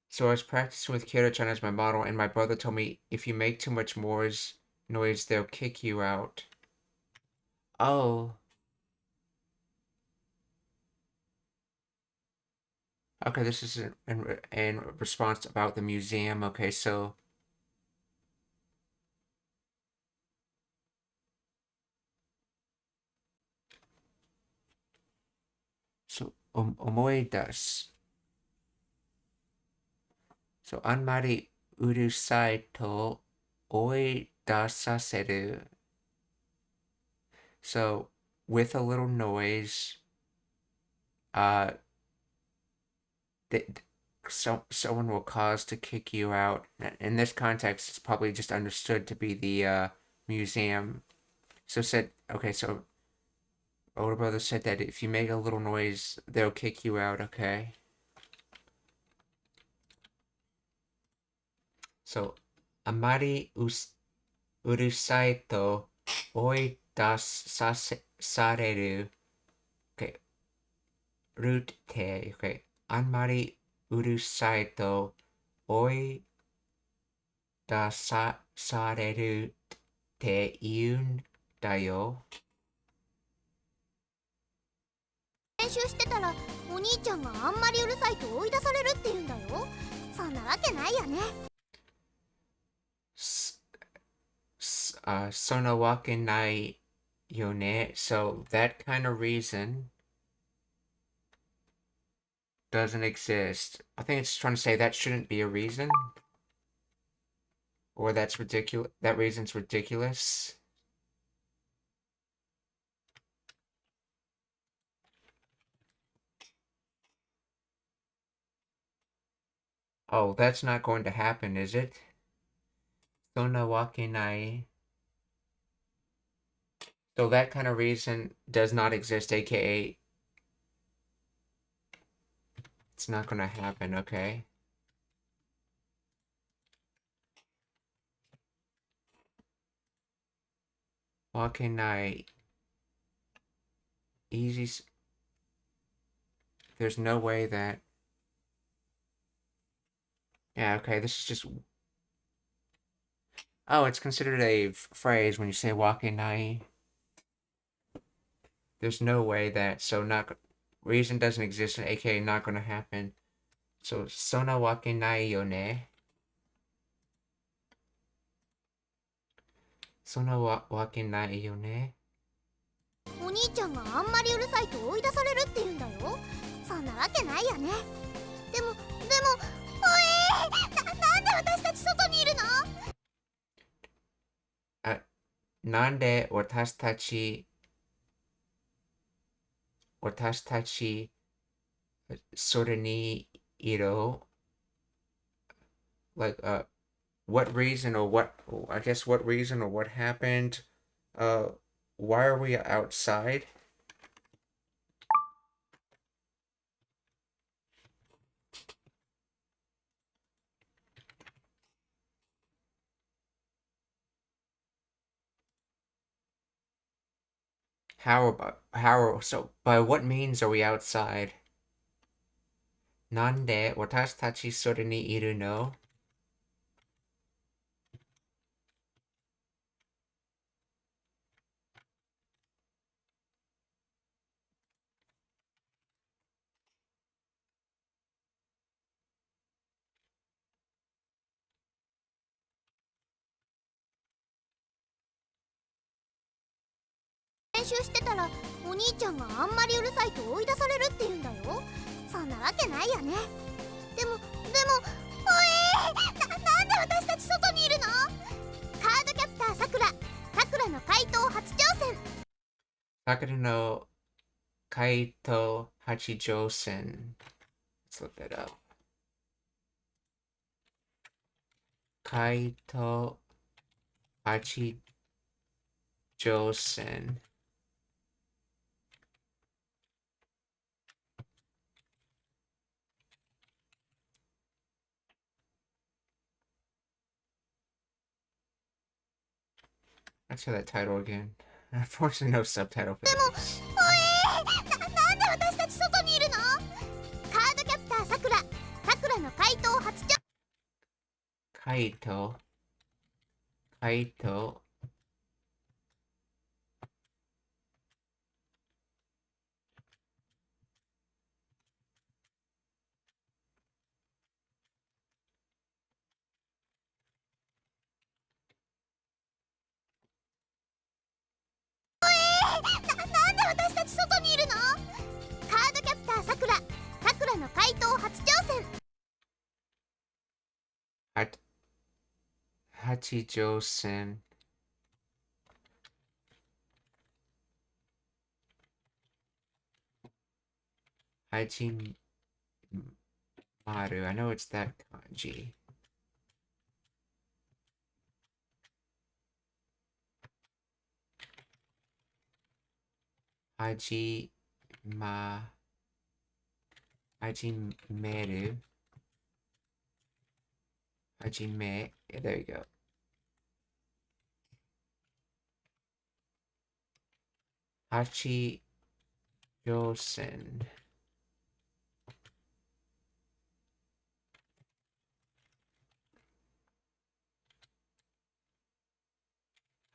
So I was practicing with Kiro-chan as my model, and my brother told me if you make too much noise, they'll kick you out. Oh. Okay, this is in response about the museum. Okay, so omoidasu. So, あんまりうるさいと追い出させる. So, with a little noise, uh, someone will cause to kick you out. In this context, it's probably just understood to be the museum. So so older brother said that if you make a little noise, they'll kick you out, okay? So, あまりうるさいと追い出される。Okay. るって、okay. あんまりうるさいと追い出されるって言うんだよ。練習してたらお兄ちゃんがあんまりうるさいと追い出されるって言うんだよ。そんなわけないよね。そんなわけないよね。So that kind of reason doesn't exist. I think it's trying to say that shouldn't be a reason. Or that's ridiculous. That reason's ridiculous. Oh, that's not going to happen, is it? そんなわけない. So that kind of reason does not exist, aka it's not going to happen, okay? Wakenai. Easy. There's no way that. Yeah, okay, this is just. Oh, it's considered a phrase when you say wakenai. There's no way that. So, not. Reason doesn't exist, aka not going to happen. So, sona wakenai yo ne. Sona wakenai yo ne. お兄ちゃんがあんまりうるさいと追い出されるって言うんだよ。そんなわけないよね。でもおなんで私たち外にいるの？なんで私たちそれにいる? Like, what reason or what, I guess what reason or what happened? Why are we outside? So by what means are we outside? なんで私たちそれにいるの?「練習してたらお兄ちゃんがあんまりうるさいと追い出されるって言うんだよ。そんなわけないよね。でもなんで私たち外にいるの？カードキャプターさくらの回答初挑戦。Sakura no Kaito Hachijosen. Let's look that up. Kaito Hachijosen. Let's hear that title again. Unfortunately, no subtitle for this. なんで私たち外にいるの？カードキャプターさくらの回答初挑戦。Kaito. Hachijo-sen. Hachimaru. I know it's that kanji. Hajimeru. Hajime. Yeah, there you go. Hachijo-sen.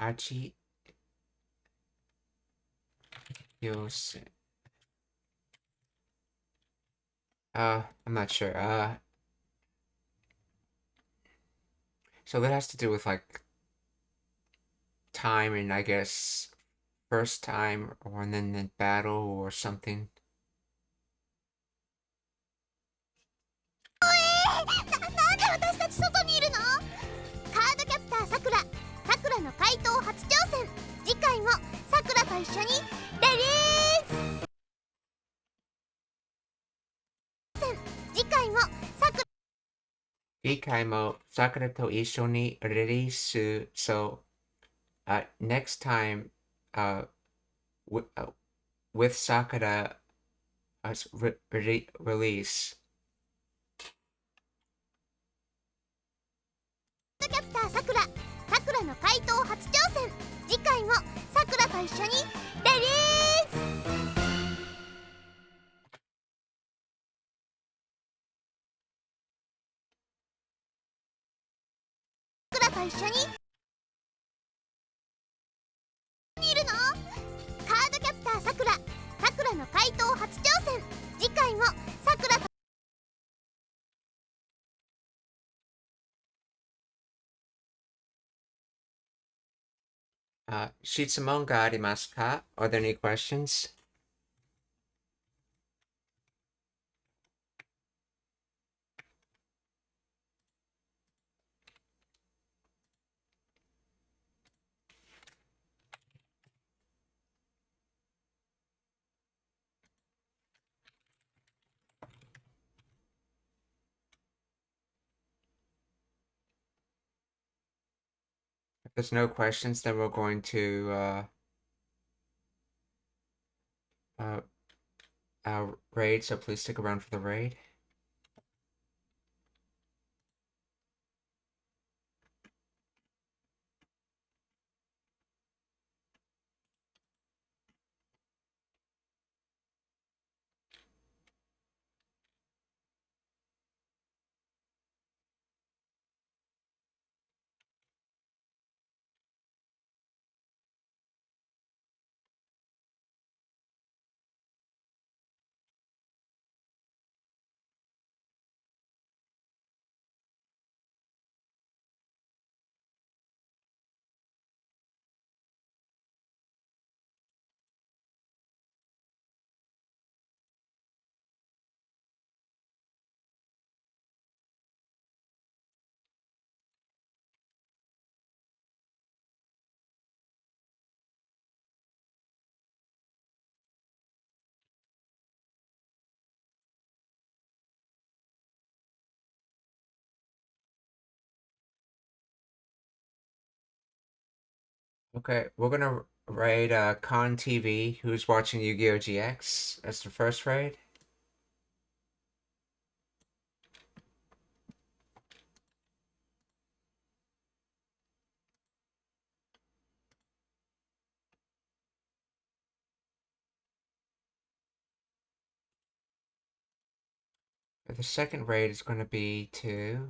Hachijo-sen. I'm not sure. So that has to do with like time and I guess first time or then the battle or something. なんで私たち外にいるの？カードキャプターさくら、さくらの怪盗初挑戦。次回もさくらと一緒にレリース。次回もさくら。次回もSakuraと一緒にリリース。So, next time, with Sakura, release. カードキャプターさくら、さくらの怪盗初挑戦。次回もさくらと一緒にレリース。さくらと一緒にいるの？カードキャプターさくら、さくらの怪盗初挑戦。次回もさくらと質問がありますか? Are there any questions? If there's no questions, then we're going to raid, so please stick around for the raid. Okay, we're gonna raid Con TV, who's watching Yu-Gi-Oh! GX. That's the first raid. The second raid is going to be to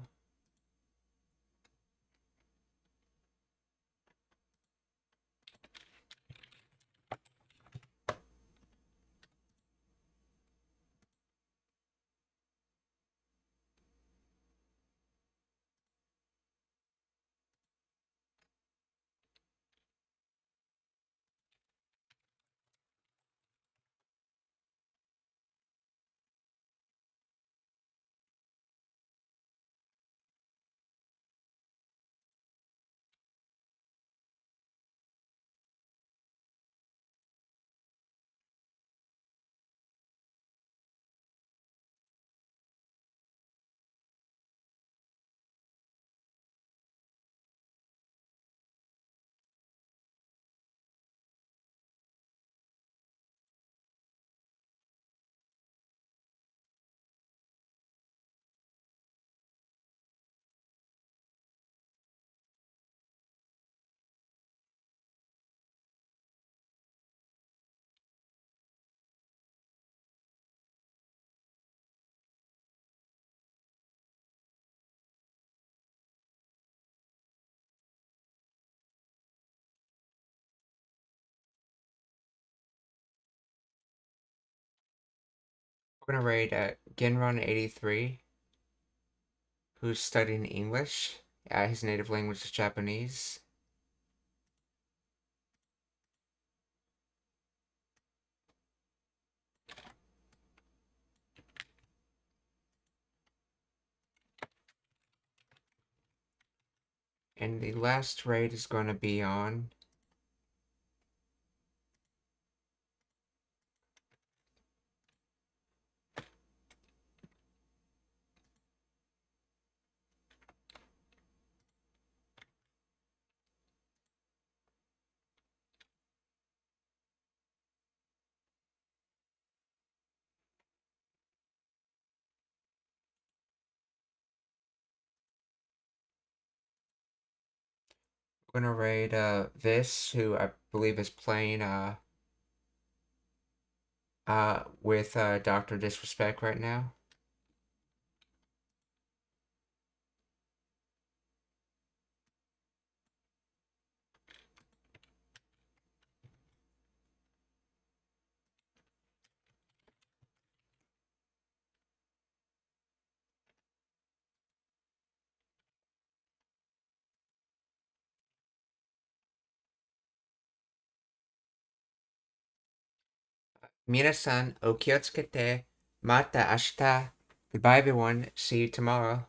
We're gonna raid Genron83, who's studying English. His native language is Japanese. And the last raid is going to be on we're gonna raid this, who I believe is playing with Dr. Disrespect right now. Minasan, okiyotsukete. Mata ashita. Goodbye, everyone. See you tomorrow.